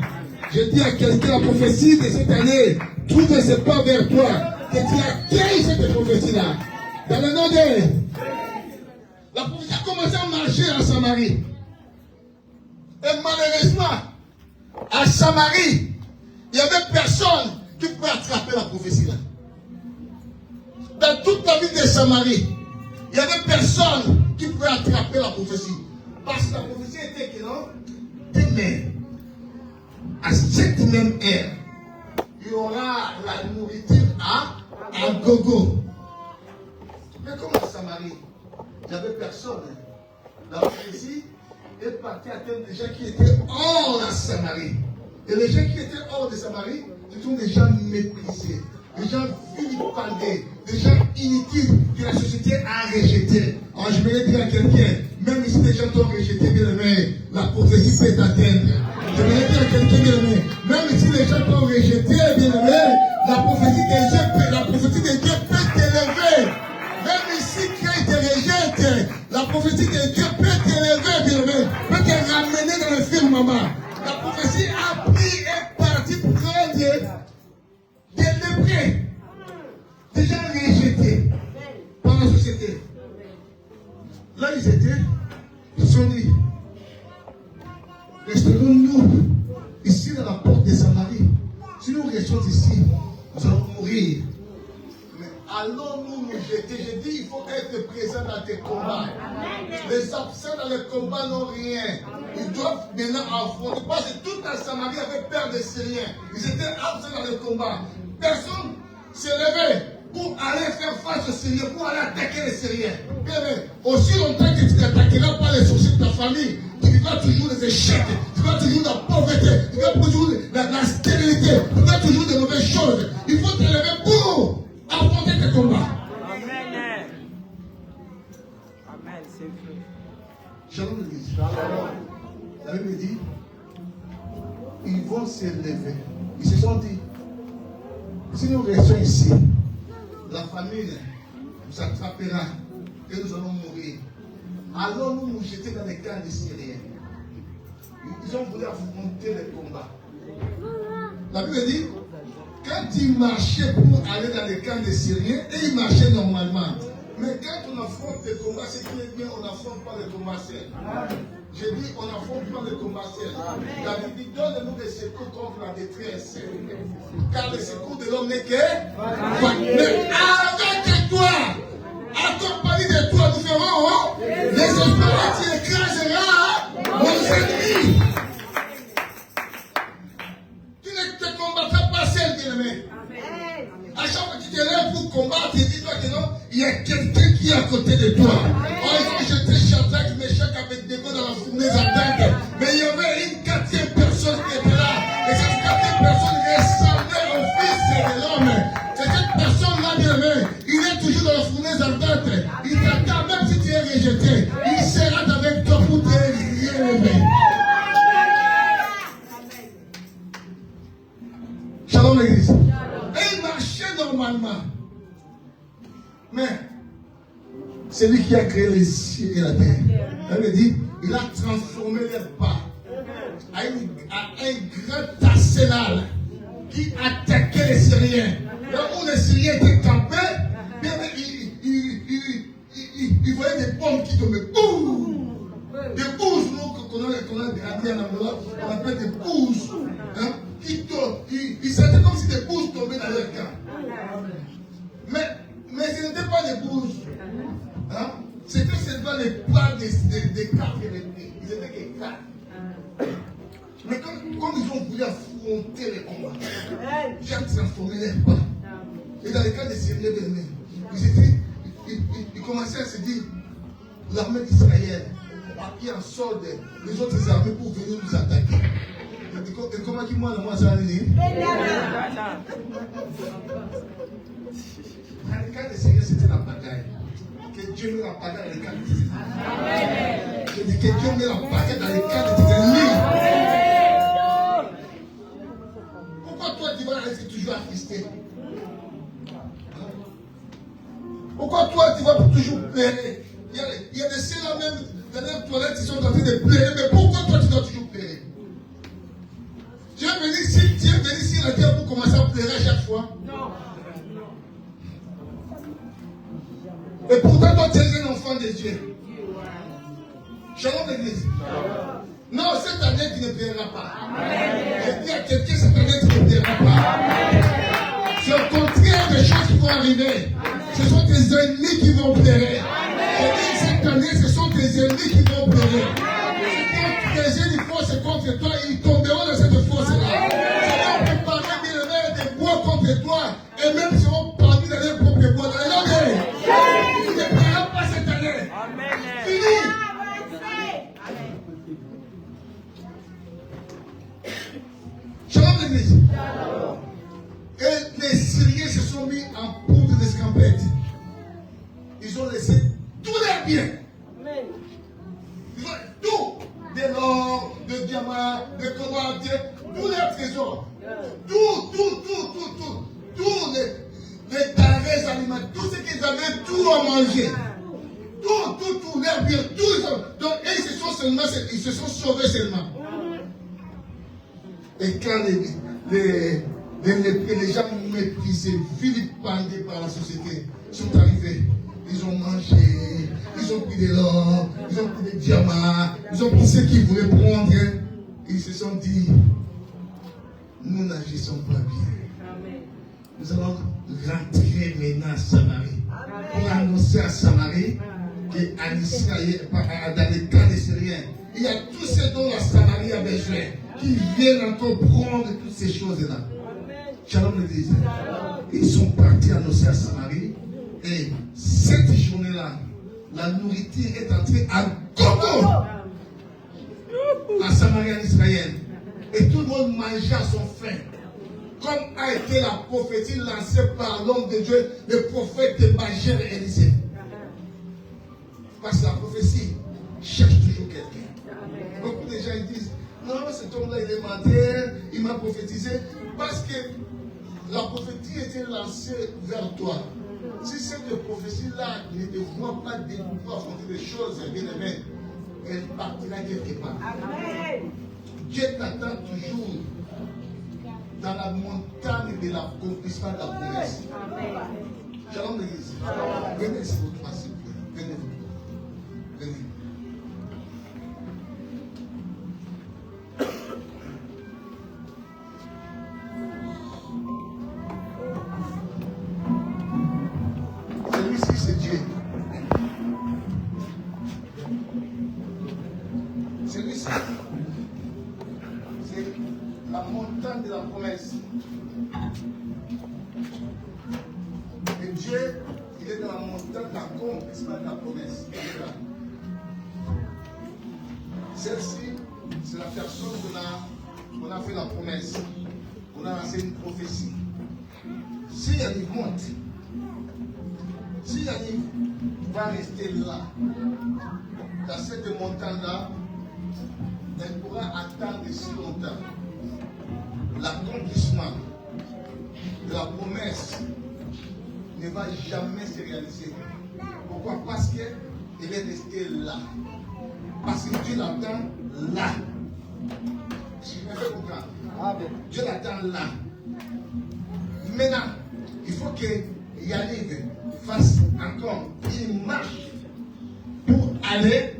Je dis à quelqu'un, la prophétie de cette année trouve ses pas vers toi. Que tu accueilles cette prophétie-là. Dans le nom de... La prophétie a commencé à marcher en Samarie. Et malheureusement, à Samarie, il n'y avait personne qui pouvait attraper la prophétie-là. Dans toute la ville de Samarie, il n'y avait personne qui pouvait attraper la prophétie. Parce que la prophétie était que non, demain, à cette même heure, il y aura la nourriture à gogo. Mais comme à Samarie, il n'y avait personne. La prophétie est partie à terme des gens qui étaient hors de Samarie. Et les gens qui étaient hors de Samarie, ce sont des gens méprisés, des gens vilipendés, des gens inutiles que la société a rejetés. Alors je voulais dire à quelqu'un, même si les gens t'ont rejeté, bien aimé, la prophétie peut t'atteindre. Je voulais dire à quelqu'un, bien aimé, même si les gens t'ont rejeté, bien aimé, la prophétie de Dieu peut t'élever. Même ici, quand il te rejette, la prophétie de Dieu peut t'élever, bien aimé, peut te ramener dans le firmament. La prophétie a pris et parti prendre des lépreux, des gens rejetés par la société. Là, ils se sont dit, resterons-nous ici dans la porte de Samarie. Si nous restons ici, nous allons mourir. Mais allons-nous nous jeter? Je dis, il faut être présent dans tes combats. Les absents dans les combats n'ont rien. Ils doivent maintenant affronter. Parce que toute la Samarie avait peur des Syriens. Ils étaient absents dans les combats. Personne ne s'est levé pour aller faire face aux Syriens, pour aller attaquer les Syriens. Mais aussi longtemps que tu n'attaqueras pas les soucis de ta famille, tu vivras toujours des échecs, tu vivras toujours dans la pauvreté, tu vivras toujours dans la stérilité, tu vivras toujours des mauvaises choses. Il faut te lever pour affronter tes combats. Amen. Amen, c'est vrai. Shalom l'église. La Bible dit, ils vont se lever. Ils se sont dit, si nous restons ici, la famine nous attrapera et nous allons mourir. Allons-nous nous jeter dans les camps des Syriens? Ils ont voulu affronter les combats. La Bible dit, quand ils marchaient pour aller dans les camps des Syriens, et ils marchaient normalement. Mais quand on affronte les combats, c'est qui est bien, on n'affronte pas les combats seuls. J'ai dit, on n'affronte pas les combats seuls. La Bible dit, donne-nous des secours contre la détresse. Car le secours de l'homme n'est que... Mais avec toi, accompagné de toi, nous ferons les espoirs qui écrasera nos ennemis. Tu ne te combattras pas seul, bien-aimé. À chaque fois que tu te lèves pour combattre, dis-toi que non, il y a quelqu'un qui est à côté de toi. Oh, ils ont jeté Shadrach, Meshach, Abednego dans la fournaise ardente. Mais il y avait une quatrième personne qui était là. Et cette quatrième personne ressemblait au Fils de l'homme. C'est cette personne-là, bien-aimé, il est toujours dans la fournaise ardente. Il t'attend, même si tu es rejeté. Il sera avec toi pour te relever. Shalom l'église. Et il marchait normalement. Mais c'est lui qui a créé les cieux et la terre. Elle me dit, il a transformé les pas à un grand arsenal qui attaquait les Syriens. Là où les Syriens étaient campés, il voyait des bombes qui tombaient. Boum! Des bouses, qu'on a gardé en enveloppe, on appelle des bouses. Hein, qui tombent. Ils sentaient comme si des bouses tombaient dans leur camp. Mais ce n'était pas des bouses. Hein? C'était seulement les plats des quatre ennemis. Ils étaient que quatre. Mais comme ils ont voulu affronter les combats, j'ai transformé les pas. Et dans les cas des Syriens, ils commençaient à se dire, l'armée d'Israël a pris en solde les autres armées pour venir nous attaquer. Et comment moi ça va dire? Dans les cas des Syriens, c'était la bataille. Que Dieu met la bataille dans les cas des Syriens. Je dis que Dieu met la bataille dans les cas des Syriens. vas attrister? Pourquoi toi tu vas toujours pleurer? Il y a des ceux-là même dans les toilettes qui sont en train de pleurer, mais pourquoi toi tu dois toujours pleurer? Tu es venu sur la terre pour commencer à pleurer à chaque fois? Non. Et pourtant toi tu es un enfant de Dieu. Shalom l'église. Non, cette année tu ne pleureras pas. Je dis à quelqu'un, cette année tu ne pleureras pas. C'est au contraire des choses qui vont arriver. Ce sont tes ennemis qui vont pleurer. Je dis cette année, ce sont tes ennemis qui vont pleurer. Tes ennemis forcent contre toi, ils tomberont dans cette force-là. Ils vont préparer des bois contre toi. Et même ils seront parmi dans les propres bois. Alléluia. Tu ne pleureras pas cette année. Fini. Shalom l'église. Et les Syriens se sont mis en poudre d'escampette. Ils ont laissé tous leurs biens. Ils ont tout. De l'or, de diamants, de cobalt, tous leurs trésors. Tous les denrées alimentaires, tout ce qu'ils avaient, tout à manger. Tout, leurs biens, tout. Donc, et ils se sont sauvés seulement. Et quand les gens méprisés, vilipendés par la société, sont arrivés. Ils ont mangé, ils ont pris de l'or, ils ont pris des diamants, ils ont pris ce qu'ils voulaient prendre. Ils se sont dit, nous n'agissons pas bien. Nous allons rentrer maintenant à Samarie pour annoncer à Samarie qu'en Israël, dans les camps des Syriens, il y a tout ce dont la Samarie a besoin, qui viennent encore prendre toutes ces choses-là. Shalom l'église. Ils sont partis annoncer à Samarie. Et cette journée-là, la nourriture est entrée à gogo en Samarie, en Israël. Et tout le monde mangeait à son faim. Comme a été la prophétie lancée par l'homme de Dieu, le prophète de Magère Élisée. Parce que la prophétie cherche toujours quelqu'un. Beaucoup de gens disent, non, cet homme-là, il est menteur, il m'a prophétisé. Parce que la prophétie était lancée vers toi. Si cette prophétie-là ne te voit pas affronter des choses, bien aimé, elle partira quelque part. Amen. Dieu t'attend toujours dans la montagne de l'accomplissement de la promesse. Shalom l'église. Venez s'il vous plaît, s'il vous plaît. Venez. Celui-ci, c'est Dieu. Celui-ci, c'est la montagne de la promesse. Et Dieu, il est dans la montagne de l'accomplissement de la promesse. Celle-ci, c'est la personne qu'on a fait la promesse. On a lancé une prophétie. Si elle y monte, si Yannick va rester là, dans cette montagne-là, elle pourra attendre si longtemps l'accomplissement de la promesse ne va jamais se réaliser. Pourquoi? Parce qu'elle est restée là. Parce que Dieu l'attend là. Je me fais comprendre. Dieu l'attend là. Maintenant, il faut que Yannick fasse encore une marche pour aller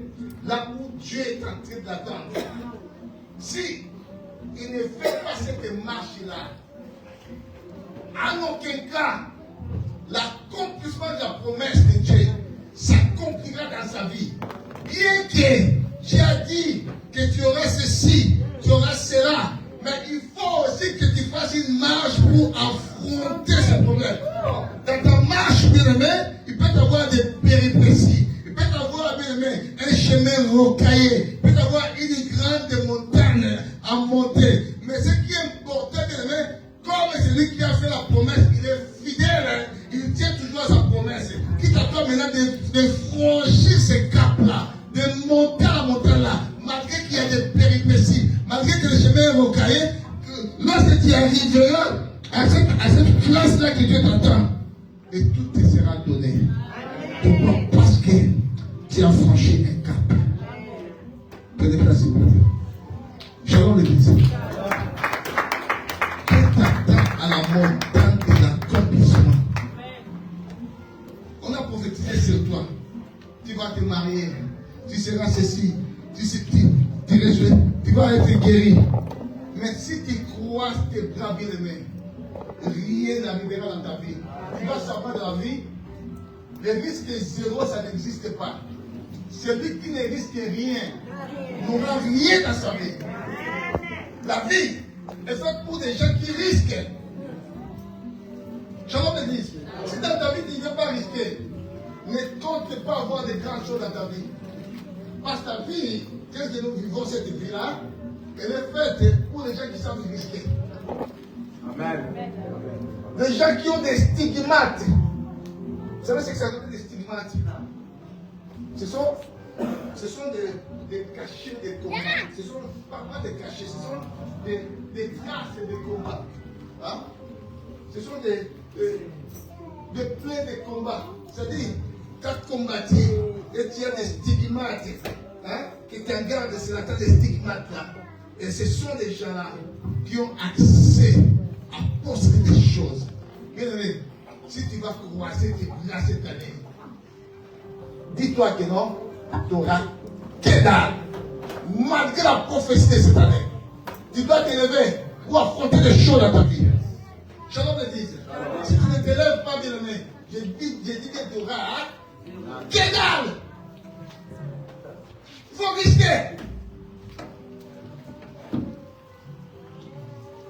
là où Dieu est en train d'attendre. Si il ne fait pas cette marche-là, en aucun cas, l'accomplissement de la promesse de Dieu s'accomplira dans sa vie. Bien que Dieu a dit que tu auras ceci, tu auras cela, mais il faut aussi que tu fasses une marche pour affronter ce problème. Dans ta marche, bien aimé, il peut y avoir des péripéties. Il peut y avoir, bien aimé, un chemin rocaillé. Il peut y avoir une grande montagne à monter. Mais ce qui est important, bien aimé, comme celui qui a fait la promesse, il est fidèle, il tient toujours à sa promesse. Quitte à toi maintenant de franchir ce cap-là, de monter à la montagne-là, malgré qu'il y a des péripéties, malgré que le chemin est rocaillé, lorsque tu arriveras à cette classe-là que Dieu t'attend. Et tout te sera donné. Pourquoi? Parce que tu as franchi un cap. Prenez place, s'il vous plaît. Shalom l'église. Dieu t'attend à la montagne de l'accomplissement. On a prophétisé sur toi. Tu vas te marier. Tu seras ceci. Tu vas être guéri. Mais si tu crois tes bras bien aimés, rien n'arrivera dans ta vie. Tu vas savoir dans la vie, le risque zéro, ça n'existe pas. Celui qui ne risque rien n'aura rien dans sa vie. La vie est faite pour des gens qui risquent. Shalom l'église. Si dans ta vie tu ne veux pas risquer, ne compte pas avoir de grandes choses dans ta vie. Parce que ta vie, qu'est-ce que nous vivons cette vie-là, elle est faite pour les gens qui savent risquer. Amen. Les gens qui ont des stigmates. Vous savez ce que ça veut dire des stigmates? Ce sont des cachets de combat. Ce sont pas des cachets, ce sont des traces de combat. Hein? Ce sont des plaies de combat. C'est-à-dire, tu as combattu et tu as des stigmates. Hein? Qui t'engardent, c'est la taille des stigmates là. Et ce sont des gens-là qui ont accès à poser des choses. Bien aimé, si tu vas croiser tes bras cette année, dis-toi que non, tu auras que dalle. Malgré la prophétie de cette année, tu dois t'élever pour affronter des choses dans ta vie. Shalom l'église. Si tu ne t'élèves pas, bien aimé, je dis que tu auras que dalle. Il faut risquer.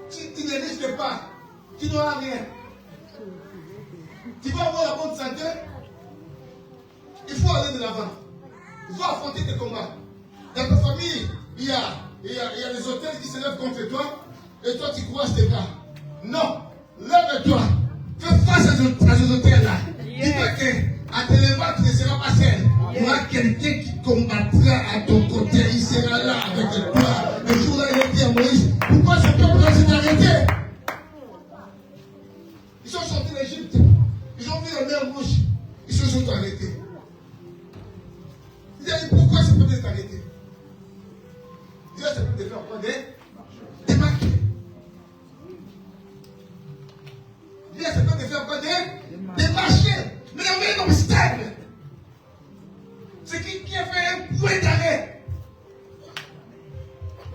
Si tu ne risques pas, tu n'auras rien. Tu vas avoir la bonne santé. Il faut aller de l'avant. Il faut affronter tes combats. Dans ta famille, il y a des hôtels qui se lèvent contre toi. Et toi, tu croises tes bras. Non. Lève-toi. Fais face à ces hôtels-là. Dis-toi qu'à te levant, tu ne seras pas seul. Il y aura quelqu'un qui combattra à ton côté. Il sera là avec toi. Le jour-là, il a dit à Moïse, pourquoi ce peuple-là s'est arrêté? Ils sont sortis d'Égypte. Ils ont vu la mer rouge. Ils se sont arrêtés. Il a dit, pourquoi ce peuple est arrêté? Dieu a peuple de faire quoi? Des marques. Dieu a peuple de faire quoi? Des marchés. Mais il y avait un obstacle. C'est qui a fait un point d'arrêt.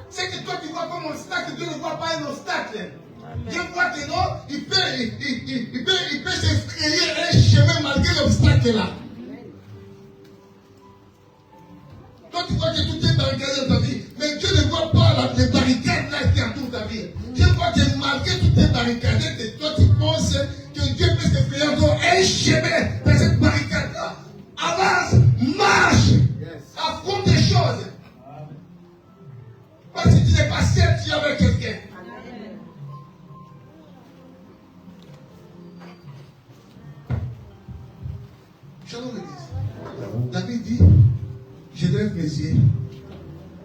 C'est que toi tu vois comme un obstacle, Dieu ne voit pas un obstacle. Dieu voit que non, il peut se frayer un chemin malgré l'obstacle là. Toi tu vois que tout est barricadé dans ta vie, mais Dieu ne voit pas les barricades là qui entourent ta vie. Dieu voit que malgré tout est barricadé, toi tu penses que Dieu peut se frayer encore un chemin dans cette barricade là. Avance, marche, affronte des choses. Parce que tu n'es pas seul, tu es avec quelqu'un. Shalom l'église. David dit, je lève mes yeux.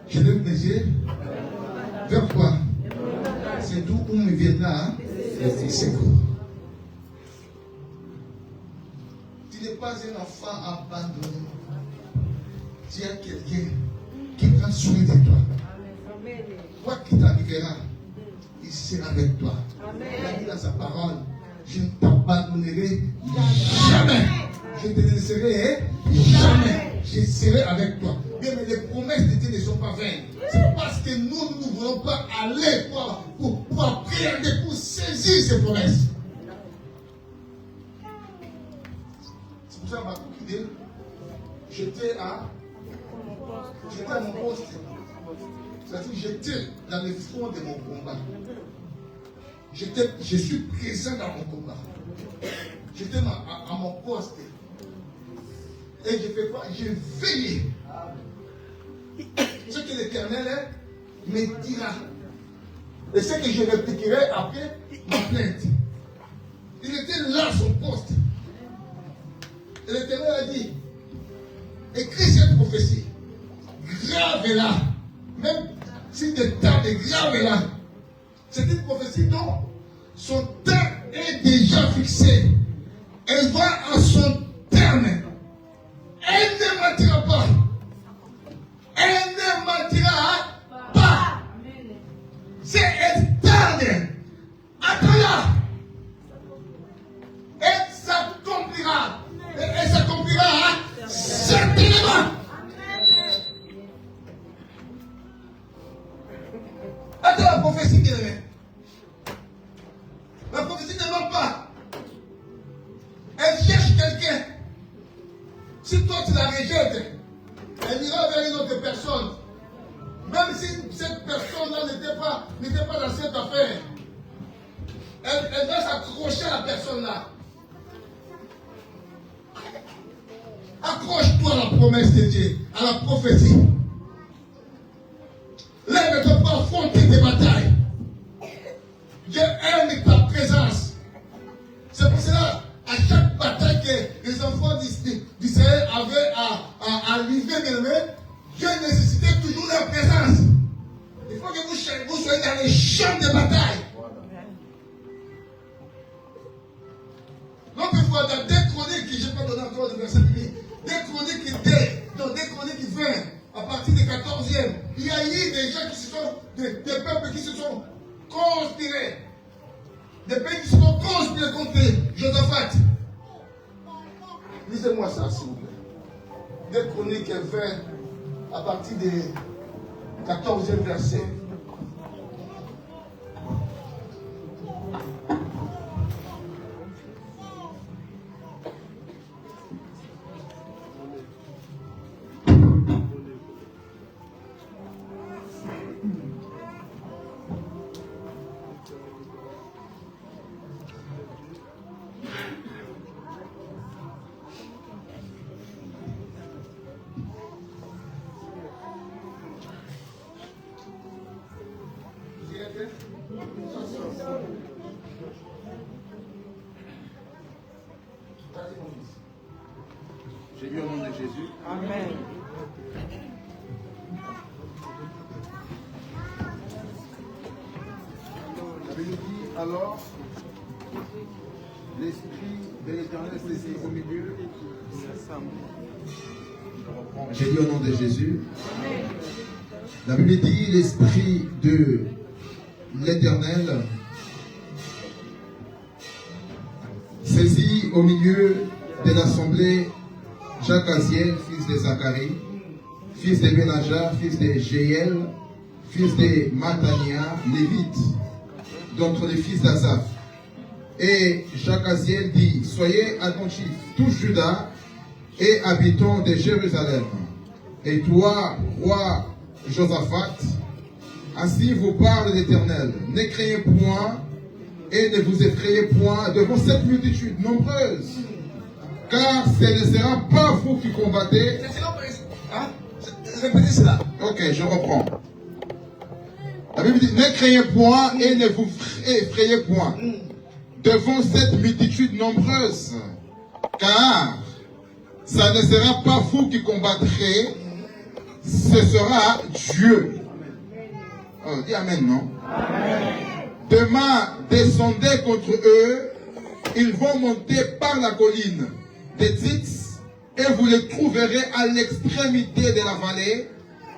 Je lève mes yeux. Vers quoi? C'est d'où me viendra le secours. Tu n'es pas un enfant abandonné. Tu as quelqu'un qui prend soin de toi. Quoi qu'il t'arrivera, il sera avec toi. Il a dit dans sa parole, je ne t'abandonnerai jamais. Je te laisserai jamais. Je serai avec toi. Bien, mais les promesses de Dieu ne sont pas vaines. C'est parce que nous ne voulons pas aller pour appréhender, pour saisir ces promesses. C'est pour ça que ma idée, j'étais à mon poste. C'est-à-dire que j'étais dans le front de mon combat. Je suis présent dans mon combat. J'étais à mon poste. Et je fais quoi? Je veille. Ce que l'Éternel me dira. Et ce que je répliquerai après ma plainte. Il était là à son poste. Et l'Éternel a dit, écris cette prophétie. Grave-la. Même si des tas de grave là. C'est une prophétie dont son temps déjà fixée. Elle va à son terme. Elle ne mentira pas. Elle ne mentira pas. C'est éternel. Attends-la. Elle s'accomplira. Elle s'accomplira certainement. Attends la prophétie qu'elle est. La prophétie ne ment pas. Elle cherche quelqu'un. Si toi tu la rejettes, elle ira vers une autre personne. Même si cette personne-là n'était pas dans cette affaire. Elle va s'accrocher à la personne-là. Accroche-toi à la promesse de Dieu, à la prophétie. Lève-toi pour affronter tes batailles. Dieu aime ta présence. C'est pour cela, à chaque bataille que les enfants d'Israël avaient à livrer, Dieu nécessitait toujours leur présence. Il faut que vous soyez dans les champs de bataille. Donc, il faut dans 2 Chroniques, je n'ai pas donné encore le verset biblique, 2 Chroniques 20, à partir du 14e, il y a eu des gens qui se sont, des peuples qui se sont conspirés. Des pays qui se sont conspirés contre Josaphat. Lisez-moi ça, s'il vous plaît. 2 Chroniques 20, à partir du 14e verset. J'ai lu au nom de Jésus. Amen. La Bible dit alors, l'Esprit de l'Éternel saisit au milieu de l'assemblée. J'ai dit au nom de Jésus. La Bible dit l'Esprit de l'Éternel saisit au milieu de l'assemblée Jacaziel, fils de Zacharie, fils de Benaja, fils de Jéel, fils de Matania, lévite, d'entre les fils d'Asaph. Et Jacaziel dit, soyez attentifs, tous Juda et habitants de Jérusalem. Et toi, roi Josaphat, ainsi vous parle l'Éternel, ne craignez point et ne vous effrayez point devant cette multitude nombreuse. Car ce ne sera pas vous qui combattez. Répétez cela. Ok, je reprends. La Bible dit, ne craignez point et ne vous effrayez point devant cette multitude nombreuse. Car ça ne sera pas vous qui combattrez, ce sera Dieu. Oh, dis Amen, non? Amen. Demain, descendez contre eux, ils vont monter par la colline des Tzitz, et vous les trouverez à l'extrémité de la vallée,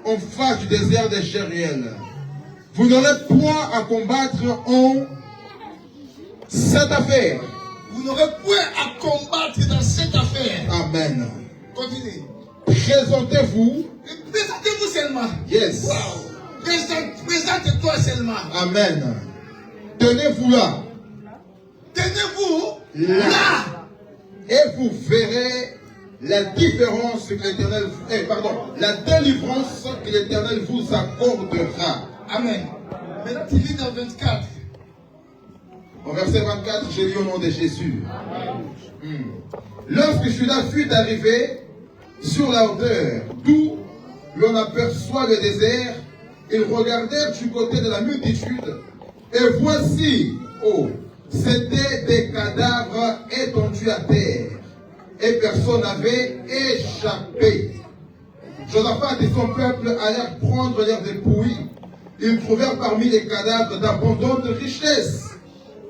en face du désert de Jériel. Vous n'aurez point à combattre en cette affaire. Vous n'aurez point à combattre dans cette affaire. Amen. Continuez. Présentez-vous. Présentez-vous seulement. Yes. Wow. Présente-toi seulement. Amen. Tenez-vous là. Tenez-vous là. Et vous verrez la différence que l'Éternel, la délivrance que l'Éternel vous accordera. Amen. Maintenant, tu lis dans 24. Au verset 24, j'ai lu au nom de Jésus. Amen. Lorsque Judas fut arrivé sur la hauteur, d'où l'on aperçoit le désert, ils regardèrent du côté de la multitude, et voici, c'était des cadavres étendus à terre, et personne n'avait échappé. Josaphat et son peuple allèrent prendre leurs dépouilles. Ils trouvèrent parmi les cadavres d'abondantes richesses,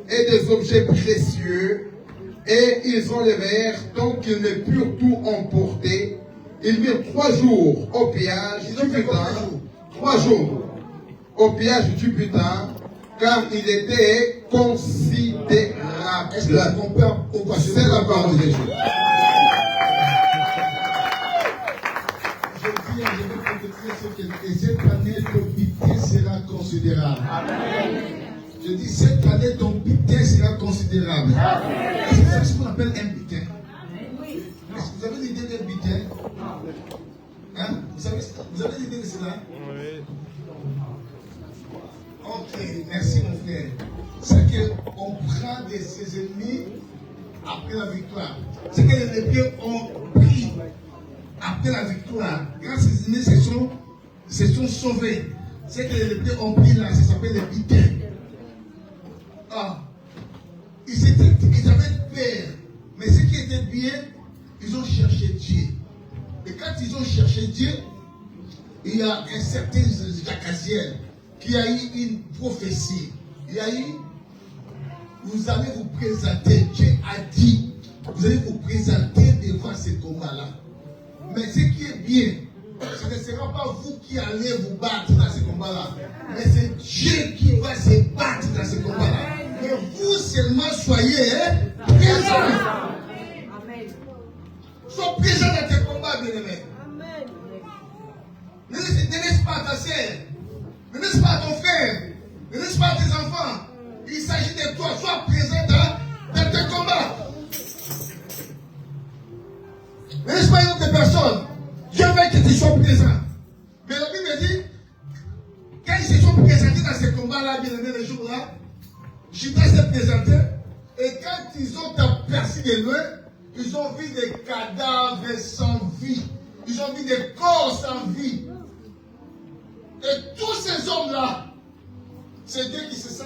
et des objets précieux, et ils enlevèrent tant qu'ils ne purent tout emporter. Ils mirent 3 jours au pillage du butin, 3 jours au pillage du butin, car il était considérable. Est-ce que mon père au passé, C'est la parole de Dieu. Je vais compléter ce que et cette année, ton butin sera considérable. Amen. Je dis, cette année, ton butin sera considérable. Est-ce que vous savez ce qu'on appelle un butin? Est-ce que vous avez l'idée d'un butin? Hein? Vous avez l'idée de cela? Oui. Ok, merci mon frère. C'est qu'on prend de ses ennemis après la victoire. C'est que les pieds ont pris après la victoire. Quand ces ennemis se sont sauvés, c'est que les pieds ont pris là, ça s'appelle les butins. Ah, ils avaient peur. Mais ce qui était bien, ils ont cherché Dieu. Et quand ils ont cherché Dieu, il y a un certain Jacaziel qui a eu une prophétie. Il y a eu, vous allez vous présenter, Dieu a dit, vous allez vous présenter devant ce combat-là. Mais ce qui est bien, ce ne sera pas vous qui allez vous battre dans ce combat-là, mais c'est Dieu qui va se battre dans ce combat-là. Mais vous seulement soyez présents. Sois présent dans tes combats, bien-aimés. Ne laisse pas ta sœur, ne laisse pas ton frère, ne laisse pas tes enfants. Il s'agit de toi, sois présent dans tes combats. Ne laisse pas une autre personne. Dieu veut que tu sois présent. Mais la Bible dit, quand ils se sont présentés dans ces combats-là, bien-aimés, les jours-là, Judas s'est présenté, et quand ils ont aperçu de loin, ils ont vu des cadavres sans vie. Ils ont vu des corps sans vie. Et tous ces hommes-là, c'est Dieu qui se sont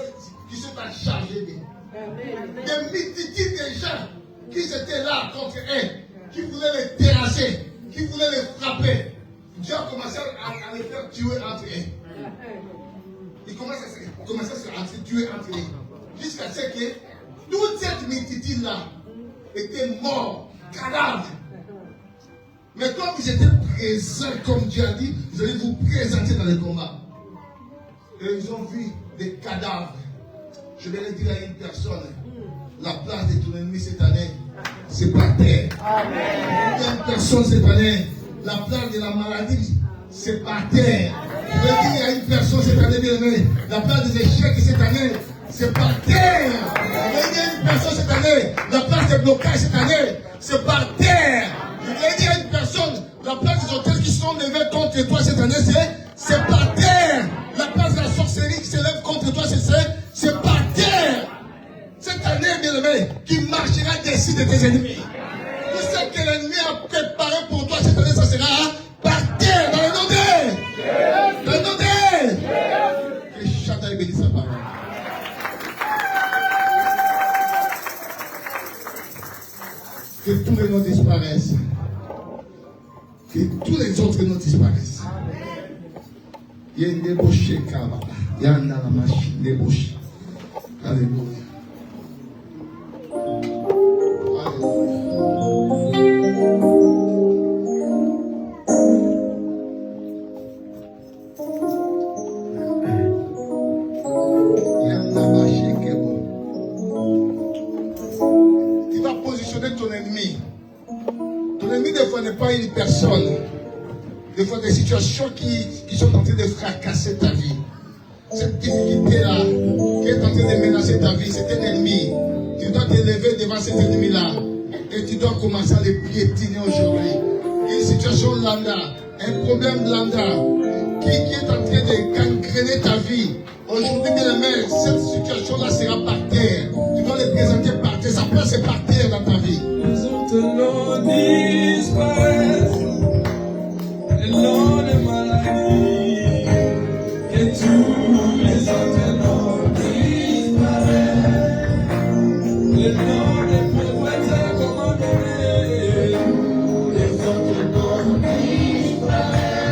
chargés d'eux. Des multitudes de gens qui étaient là contre eux, qui voulaient les terrasser, qui voulaient les frapper. Dieu a commencé à les faire tuer entre eux. Il commence à se tuer entre eux. Jusqu'à ce que toute cette multitude-là était morte, cadavre. Mais comme vous étiez présents, comme Dieu a dit, vous allez vous présenter dans les combats. Et ils ont vu des cadavres. Je vais le dire à une personne, la place de ton ennemi cette année, c'est par terre. Amen. Une personne cette année, la place de la maladie, c'est par terre. Je vais dire à une personne cette année, bien aimée, la place des échecs cette année, c'est par terre. Je vais dire à une personne cette année, la place des blocages cette année, c'est par terre. Je vais dire à une personne, la place des hôtels qui sont levés contre toi cette année, c'est par terre. La place de la sorcellerie qui se lève contre toi, c'est par terre. Cette année, bien aimé, qui marchera dessus de tes ennemis. Tout ce que l'ennemi a préparé pour toi cette année, ça sera par terre, dans le nom de Dans le nom de Que Chata bénisse sa parole. Que tous les noms disparaissent. Que tous les autres noms disparaissent. Il y a une débauchée, il y a une machine débauchée. Alléluia. Tu vas positionner ton ennemi. Ton ennemi, des fois, n'est pas une personne. Des fois, des situations qui sont en train de fracasser ta vie. Cette difficulté-là, qui est en train de menacer ta vie, c'est un ennemi. Tu dois te lever devant cet ennemi-là. Et tu dois commencer à le piétiner aujourd'hui. Une situation lambda, un problème lambda, qui est en train de gangréner ta vie. Aujourd'hui, bien aimé, cette situation-là sera par terre. Tu dois le présenter par terre. Sa place est par terre dans ta vie. Les autres noms disparaissent. Et l'on est maladie. Et tous les autres noms disparaissent. Les noms des prophètes commandés. Les autres noms disparaissent.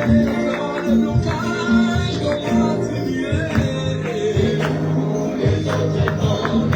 Les noms des blocages commandés. Les autres noms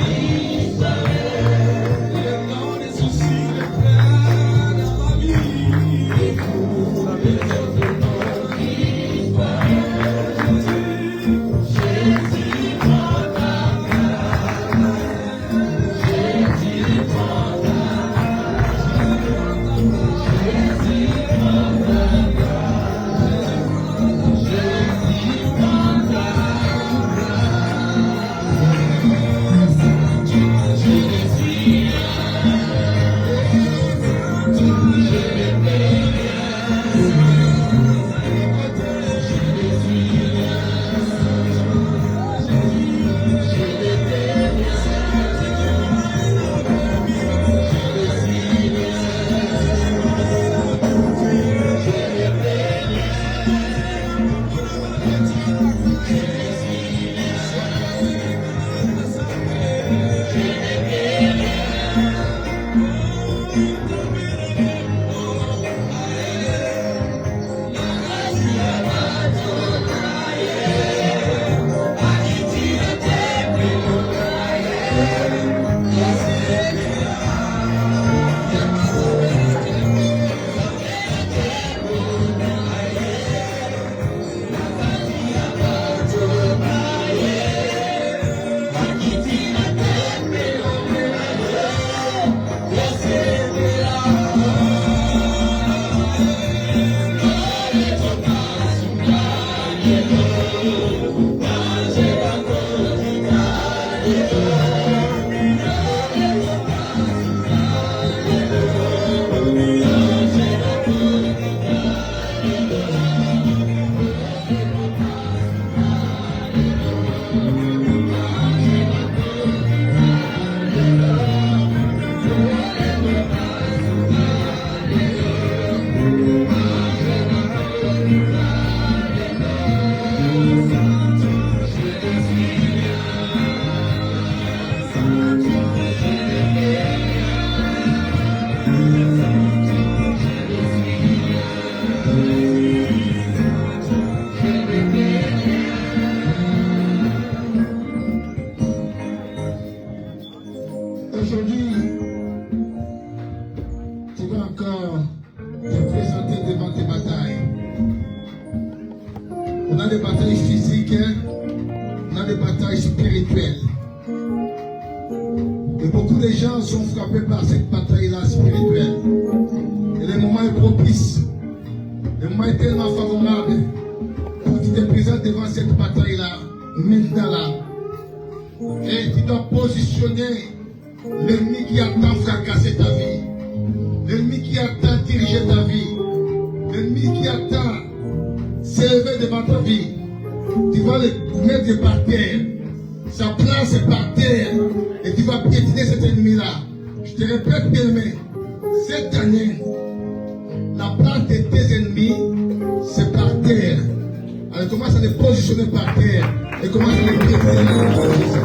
des batailles physiques, on a des batailles spirituelles. Et beaucoup de gens sont frappés par cette bataille-là spirituelle. Et le moment est propice. Le moment est tellement favorable pour que tu te présentes devant cette bataille-là, maintenant là. Et tu dois positionner l'ennemi qui attend fracasser ta vie. L'ennemi qui attend diriger ta vie. L'ennemi qui attend s'élever devant ta vie. Tu vas le mettre par terre. Sa place est par terre. Et tu vas piétiner cet ennemi-là. Je te répète bien, mais cette année, la place de tes ennemis, c'est par terre. Alors commence à les positionner par terre. Et commence à les piétiner dans le nom de Jésus.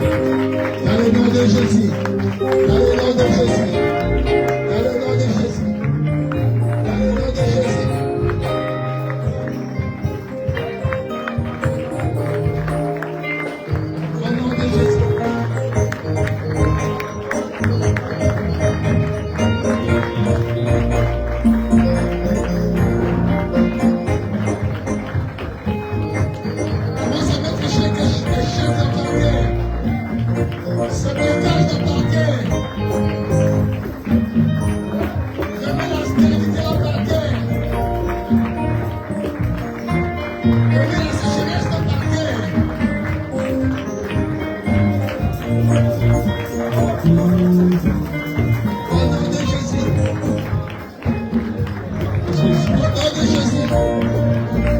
Dans le nom de Jésus. Dans le nom de Jésus. Dans le nom de Jésus. Au nom de Jésus.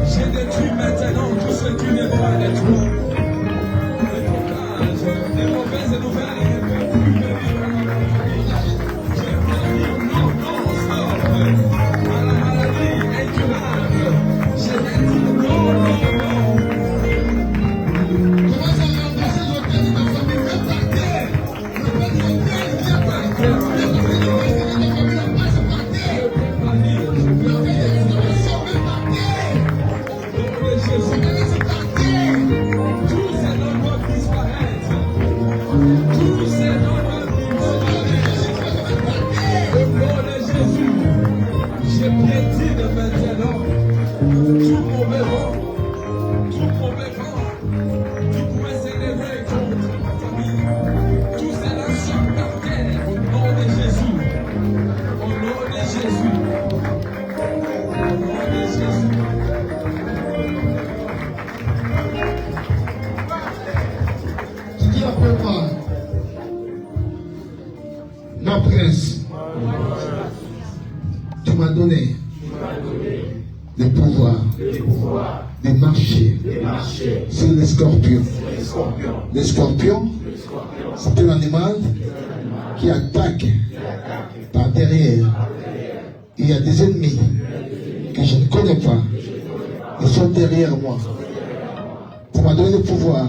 J'ai détruit maintenant tout ce qui n'est pas de toi. Les blocages, les mauvaises nouvelles ne peuvent plus venir à ma vie. J'ai dit non, non, stop à la maladie incurable. J'ai dit non, non, non. Commence à remplacer l'hôtel de ta famille, même par terre. L'hôtel vient par terre. Ma prince, tu m'as donné le pouvoir de marcher sur les scorpions. Les scorpions, c'est un animal qui attaque par derrière. Il y a des ennemis que je ne connais pas. Ils sont derrière moi. Tu m'as donné le pouvoir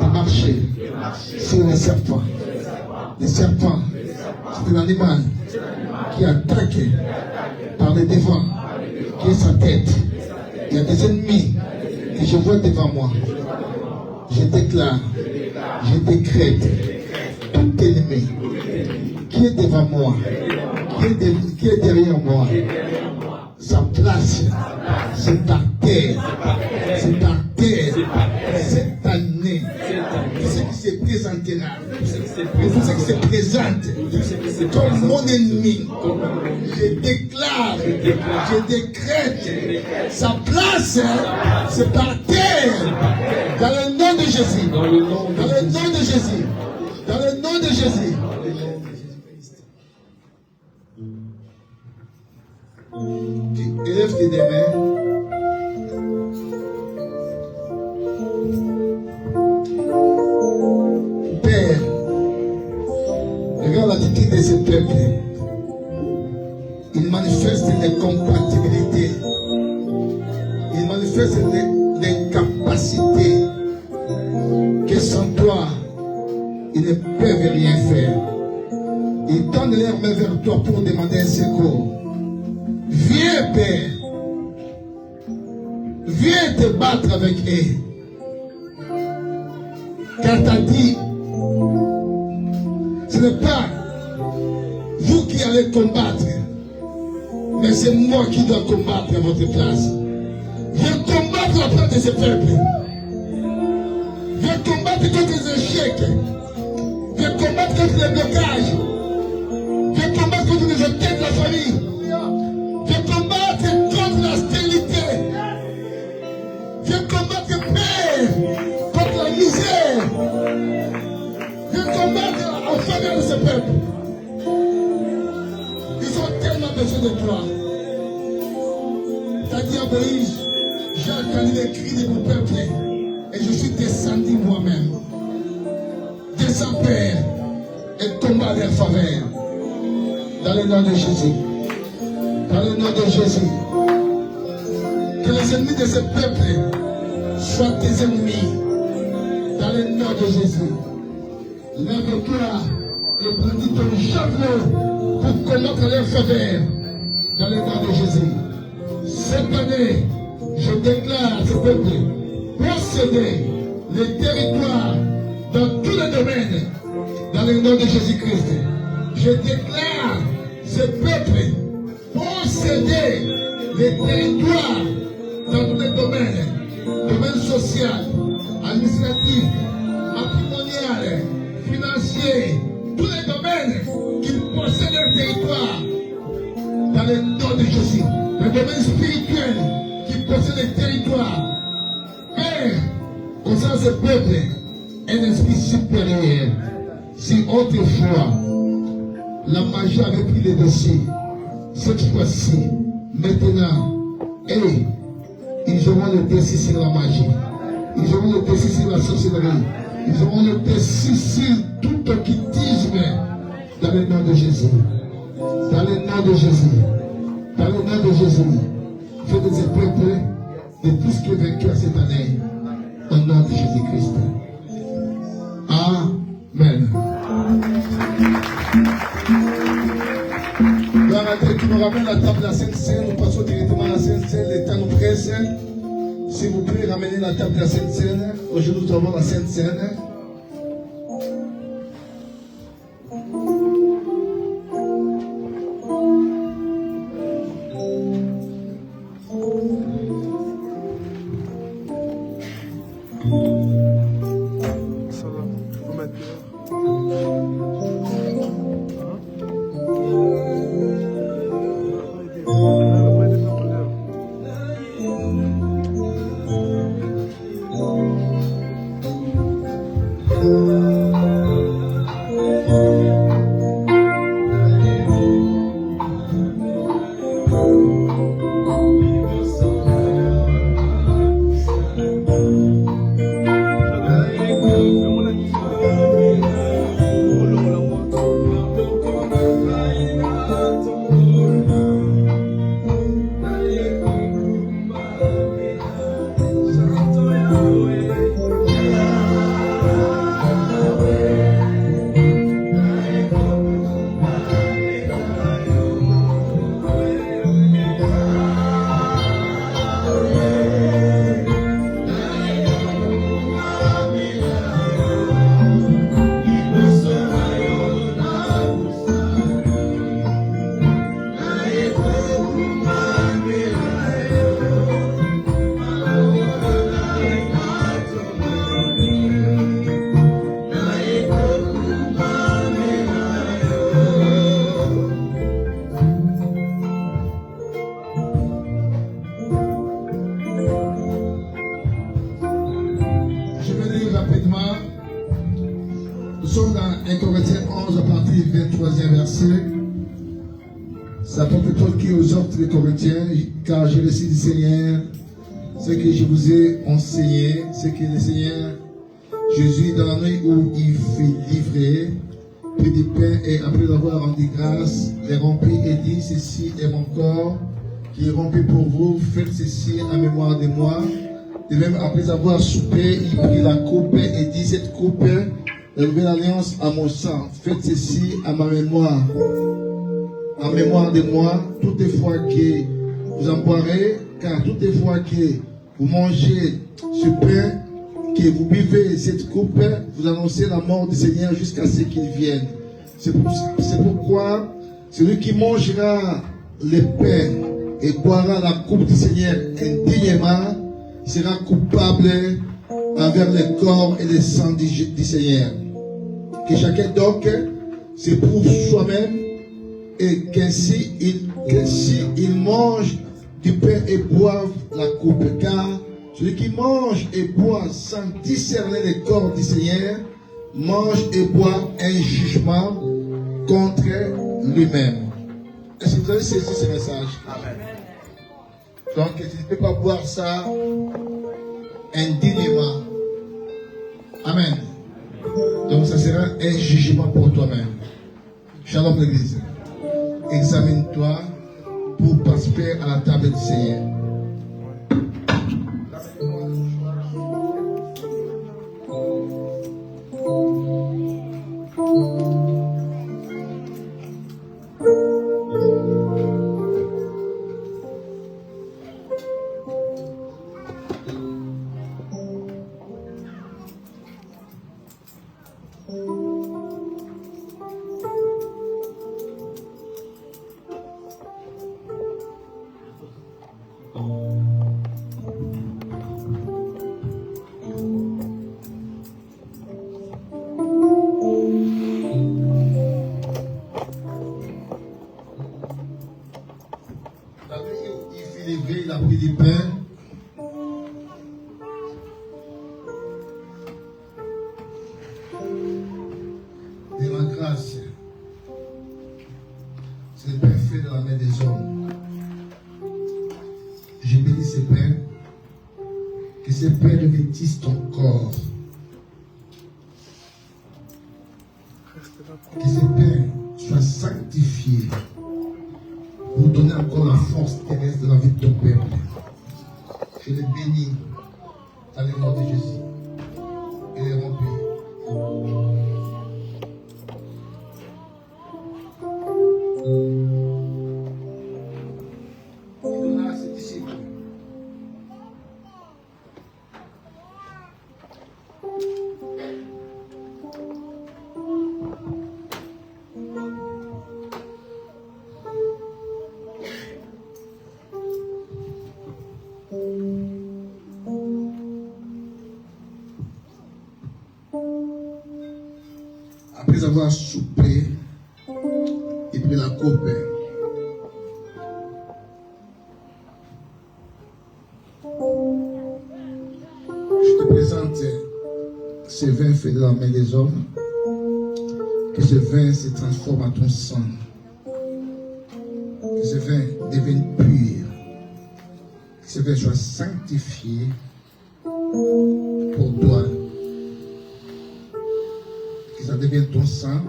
de marcher sur les serpents. Les serpents, c'est un animal qui attaque par le devant, qui est sa tête. Il y a des ennemis que je vois devant moi. Je déclare, je décrète, tout ennemi qui est devant moi, qui est derrière moi, sa place, c'est par terre. C'est par terre. Cette année, tout ce qui se présentera, tout ce qui se présente comme mon ennemi, je déclare, je décrète, sa place, c'est par terre. Dans le nom de Jésus. Dans le nom de Jésus. Dans le nom de Jésus. Tu élèves tes mains. Père, regarde l'attitude de ce peuple. Il manifeste l'incompatibilité. Il manifeste l'incapacité que sans toi, ils ne peuvent rien faire. Ils tendent leurs mains vers toi pour demander un secours. Viens, Père. Viens te battre avec eux. Car tu as dit, ce n'est pas vous qui allez combattre, mais c'est moi qui dois combattre à votre place. Je combattre combattre la peur de ce peuple. Viens combattre contre les échecs. Viens combattre contre les blocages. Viens combattre contre les enquêtes de la famille. Viens combattre contre la stérilité. Viens combattre, Père, contre la misère. Viens combattre en faveur de ce peuple. Ils ont tellement besoin de toi. T'as dit à Moïse, j'ai entendu les cris de mon peuple et je suis descendu moi-même. Descends, Père, et tombe à leur faveur. Dans le nom de Jésus. Dans le nom de Jésus. Que les ennemis de ce peuple soient tes ennemis. Dans le nom de Jésus. Lève-toi et brandis ton javelot pour combattre leur faveur. Dans le nom de Jésus. Cette année, je déclare à ce peuple posséder les territoires dans tous les domaines. Dans le nom de Jésus-Christ. Je déclare ce peuple posséder les territoires dans tous les domaines. Domaine social, administratif, matrimonial, financier, tous les domaines qui possèdent leur territoire. Dans le nom de Jésus. Le domaine spirituel qui possède les territoires. Père, concernant ce peuple, un esprit supérieur. Si autrefois, la magie avait pris les dossiers, cette fois-ci, maintenant, ils auront le décis sur la magie. Ils auront le décis sur la sorcellerie. Ils auront le décis sur tout occultisme. Dans le nom de Jésus. Dans le nom de Jésus. Dans le nom de Jésus. Fais des épreuves de tout ce qui est vainqueur cette année. Au nom de Jésus-Christ. Amen. Gloire à Dieu qui nous ramène la table de la Sainte Seine. Nous passons directement à la Sainte Seine. Les temps nous pressent. S'il vous plaît, ramenez la table de la Sainte Seine. Aujourd'hui, nous avons la Sainte Seine. Les Corinthiens, car j'ai reçu du Seigneur ce que je vous ai enseigné, ce que le Seigneur Jésus, dans la nuit où il fut livré, prit du pain et après avoir rendu grâce, les remplit et dit: ceci est mon corps qui est rempli pour vous, faites ceci en mémoire de moi. Et même après avoir soupé, il prit la coupe et dit: cette coupe est la nouvelle alliance à mon sang, faites ceci à ma mémoire. En mémoire de moi, toutes les fois que vous en boirez, car toutes les fois que vous mangez ce pain, que vous buvez cette coupe, vous annoncez la mort du Seigneur jusqu'à ce qu'il vienne. C'est pourquoi celui qui mangera le pain et boira la coupe du Seigneur indignement sera coupable envers le corps et le sang du Seigneur. Que chacun donc s'éprouve soi-même et qu'ainsi il mange du pain et boive la coupe. Car celui qui mange et boit sans discerner le corps du Seigneur mange et boit un jugement contre lui-même. Est-ce que vous avez saisi ce message? Amen. Donc, tu ne peux pas boire ça indignement. Amen. Donc, ça sera un jugement pour toi-même. Shalom l'église. Examine-toi pour participer à la table du Seigneur. Il a pris du pain. De la grâce. C'est le pain fait dans la main des hommes. Je bénis ce pain. Que ce pain revêtisse ton corps. Que ce pain soit sanctifié pour donner encore la force terrestre de la vie de ton peuple. Je les bénis dans le nom de Jésus. Et les remplis. Il donna à ses disciples. Après avoir soupé, il prit la coupe. Je te présente ce vin fait de la main des hommes. Que ce vin se transforme en ton sang. Que ce vin devienne pur. Que ce vin soit sanctifié pour toi. Que ça devienne ton sang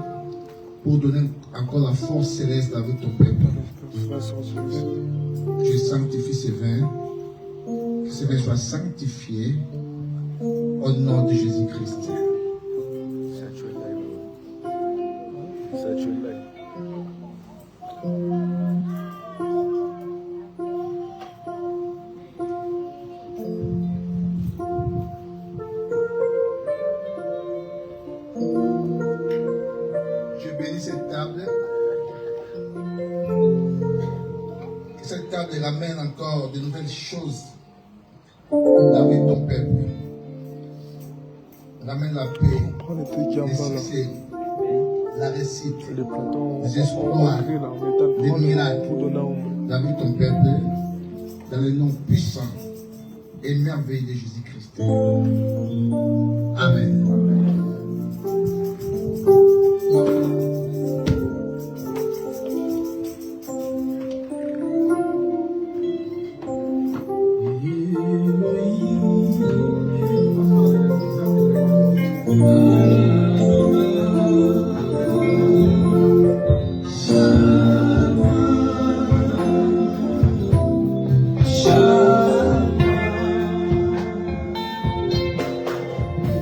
pour donner encore la force céleste avec ton peuple. Je sanctifie ce vin. Que ce vin soit sanctifié au nom de Jésus-Christ. Je bénis cette table. Que cette table ramène encore de nouvelles choses dans la vie de ton peuple. Ramène la paix, le succès, la réussite, les espoirs, les miracles dans la vie de ton peuple, dans le nom puissant et merveilleux de Jésus-Christ. Amen.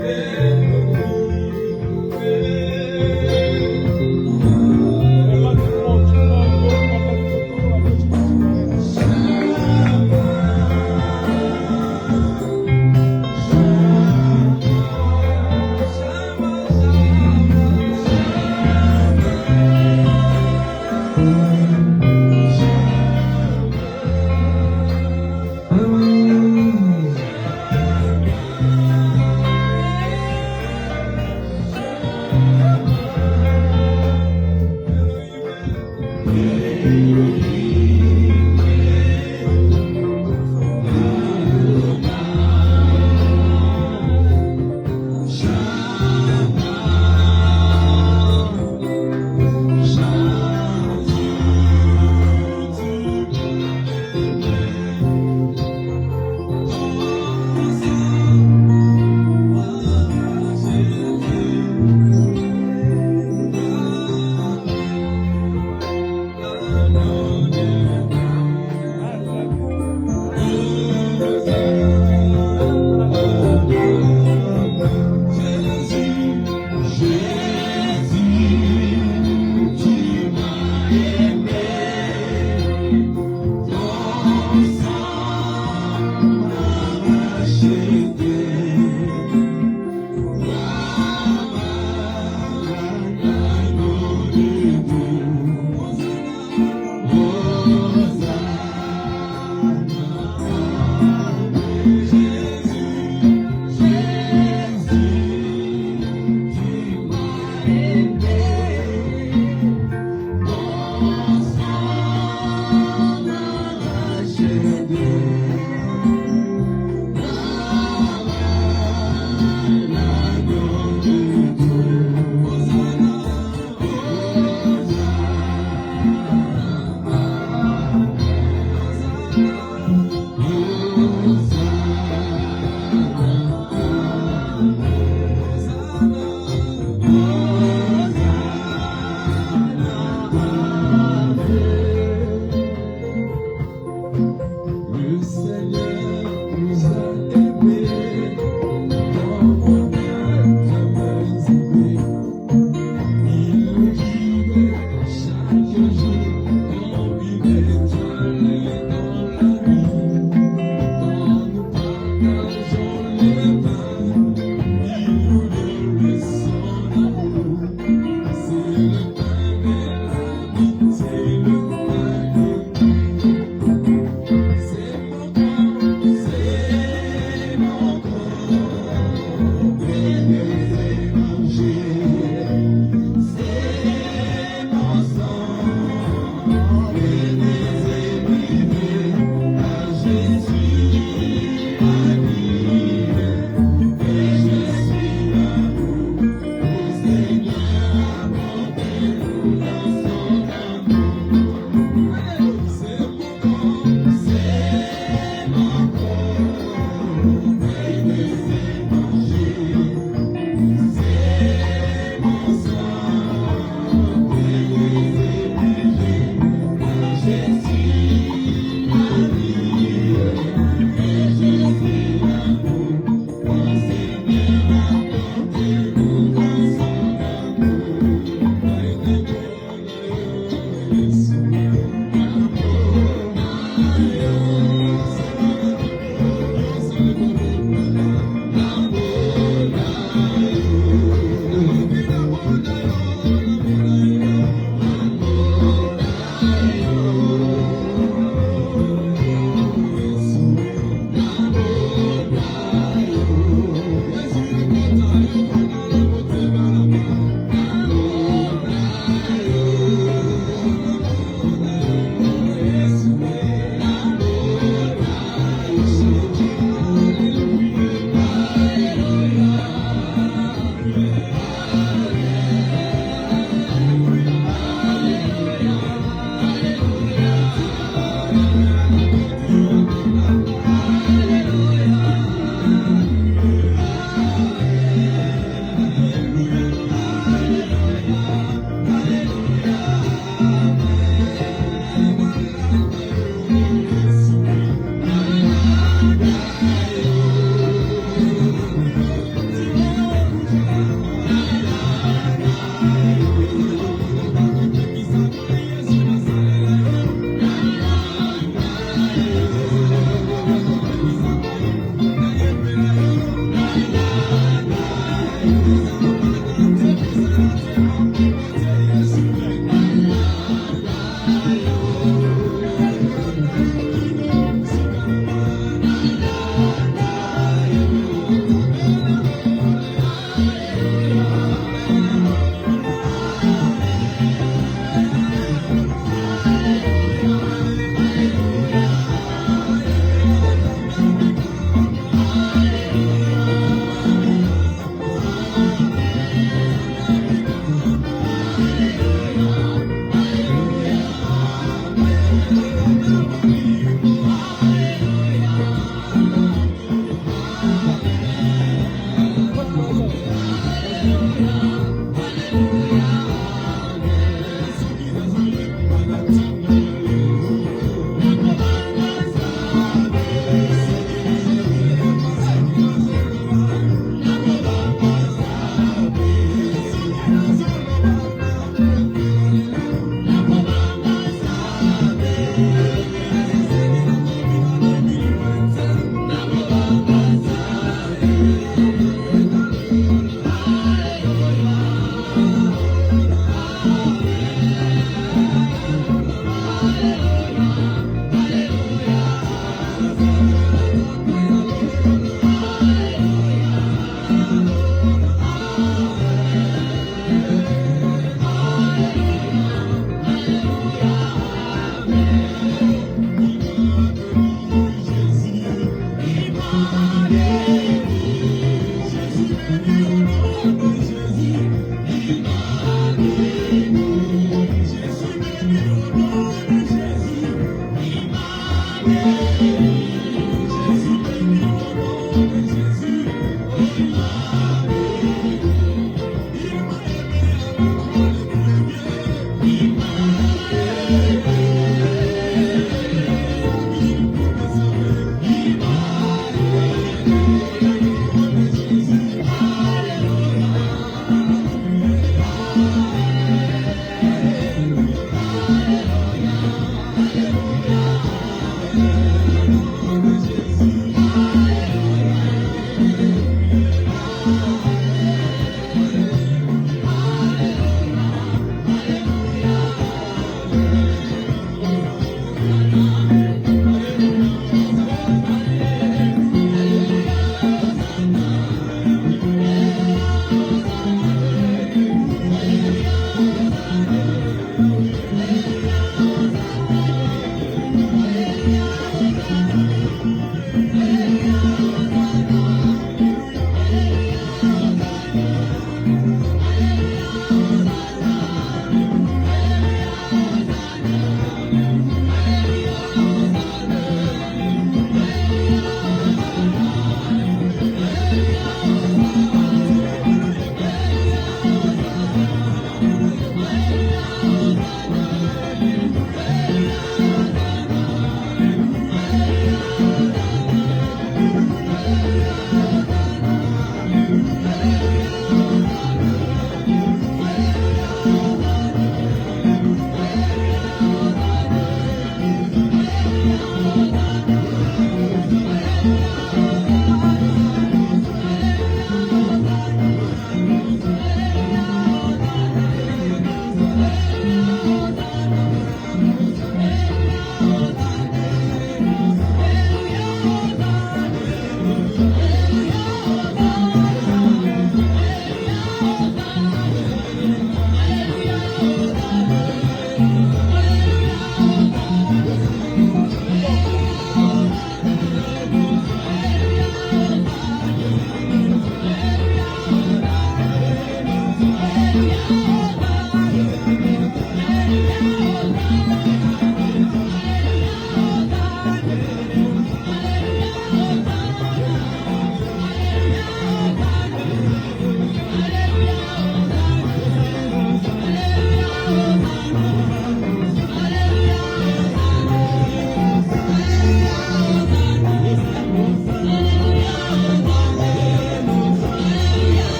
Yeah.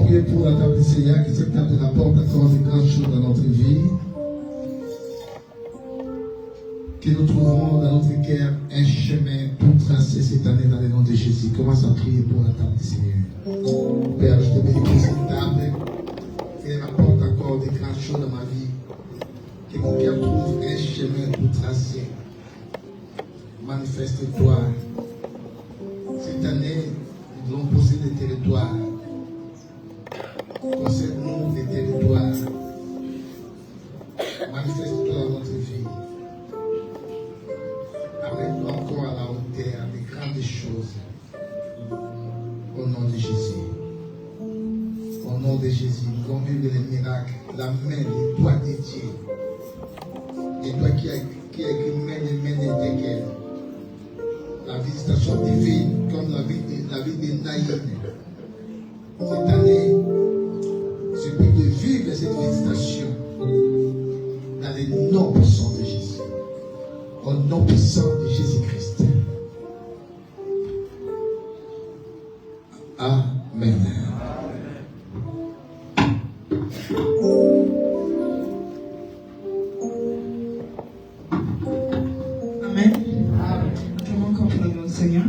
prier pour la table du Seigneur, que cette table apporte encore de grandes choses dans notre vie. Que nous trouverons dans notre cœur un chemin pour tracer cette année dans le nom de Jésus. Commence à prier pour la table du Seigneur. Père, je te bénis pour cette table. Qu'elle apporte encore de grandes choses dans ma vie. Que mon cœur trouve un chemin pour tracer. Manifeste-toi. Cette année, nous allons poser des territoires. Concerne-nous des territoires. Manifeste-toi dans notre vie. Amène-nous encore à la hauteur des grandes choses. Au nom de Jésus. Au nom de Jésus, nous allons vivre les miracles, la main, les doigts de Dieu. Et toi qui as écrit main et tekel. La visitation divine comme la vie de Naïm. Cette année, je peux de vivre cette visitation dans le nom puissant de Jésus. Au nom puissant de Jésus-Christ. Amen. Amen. Comment comprendre le Seigneur?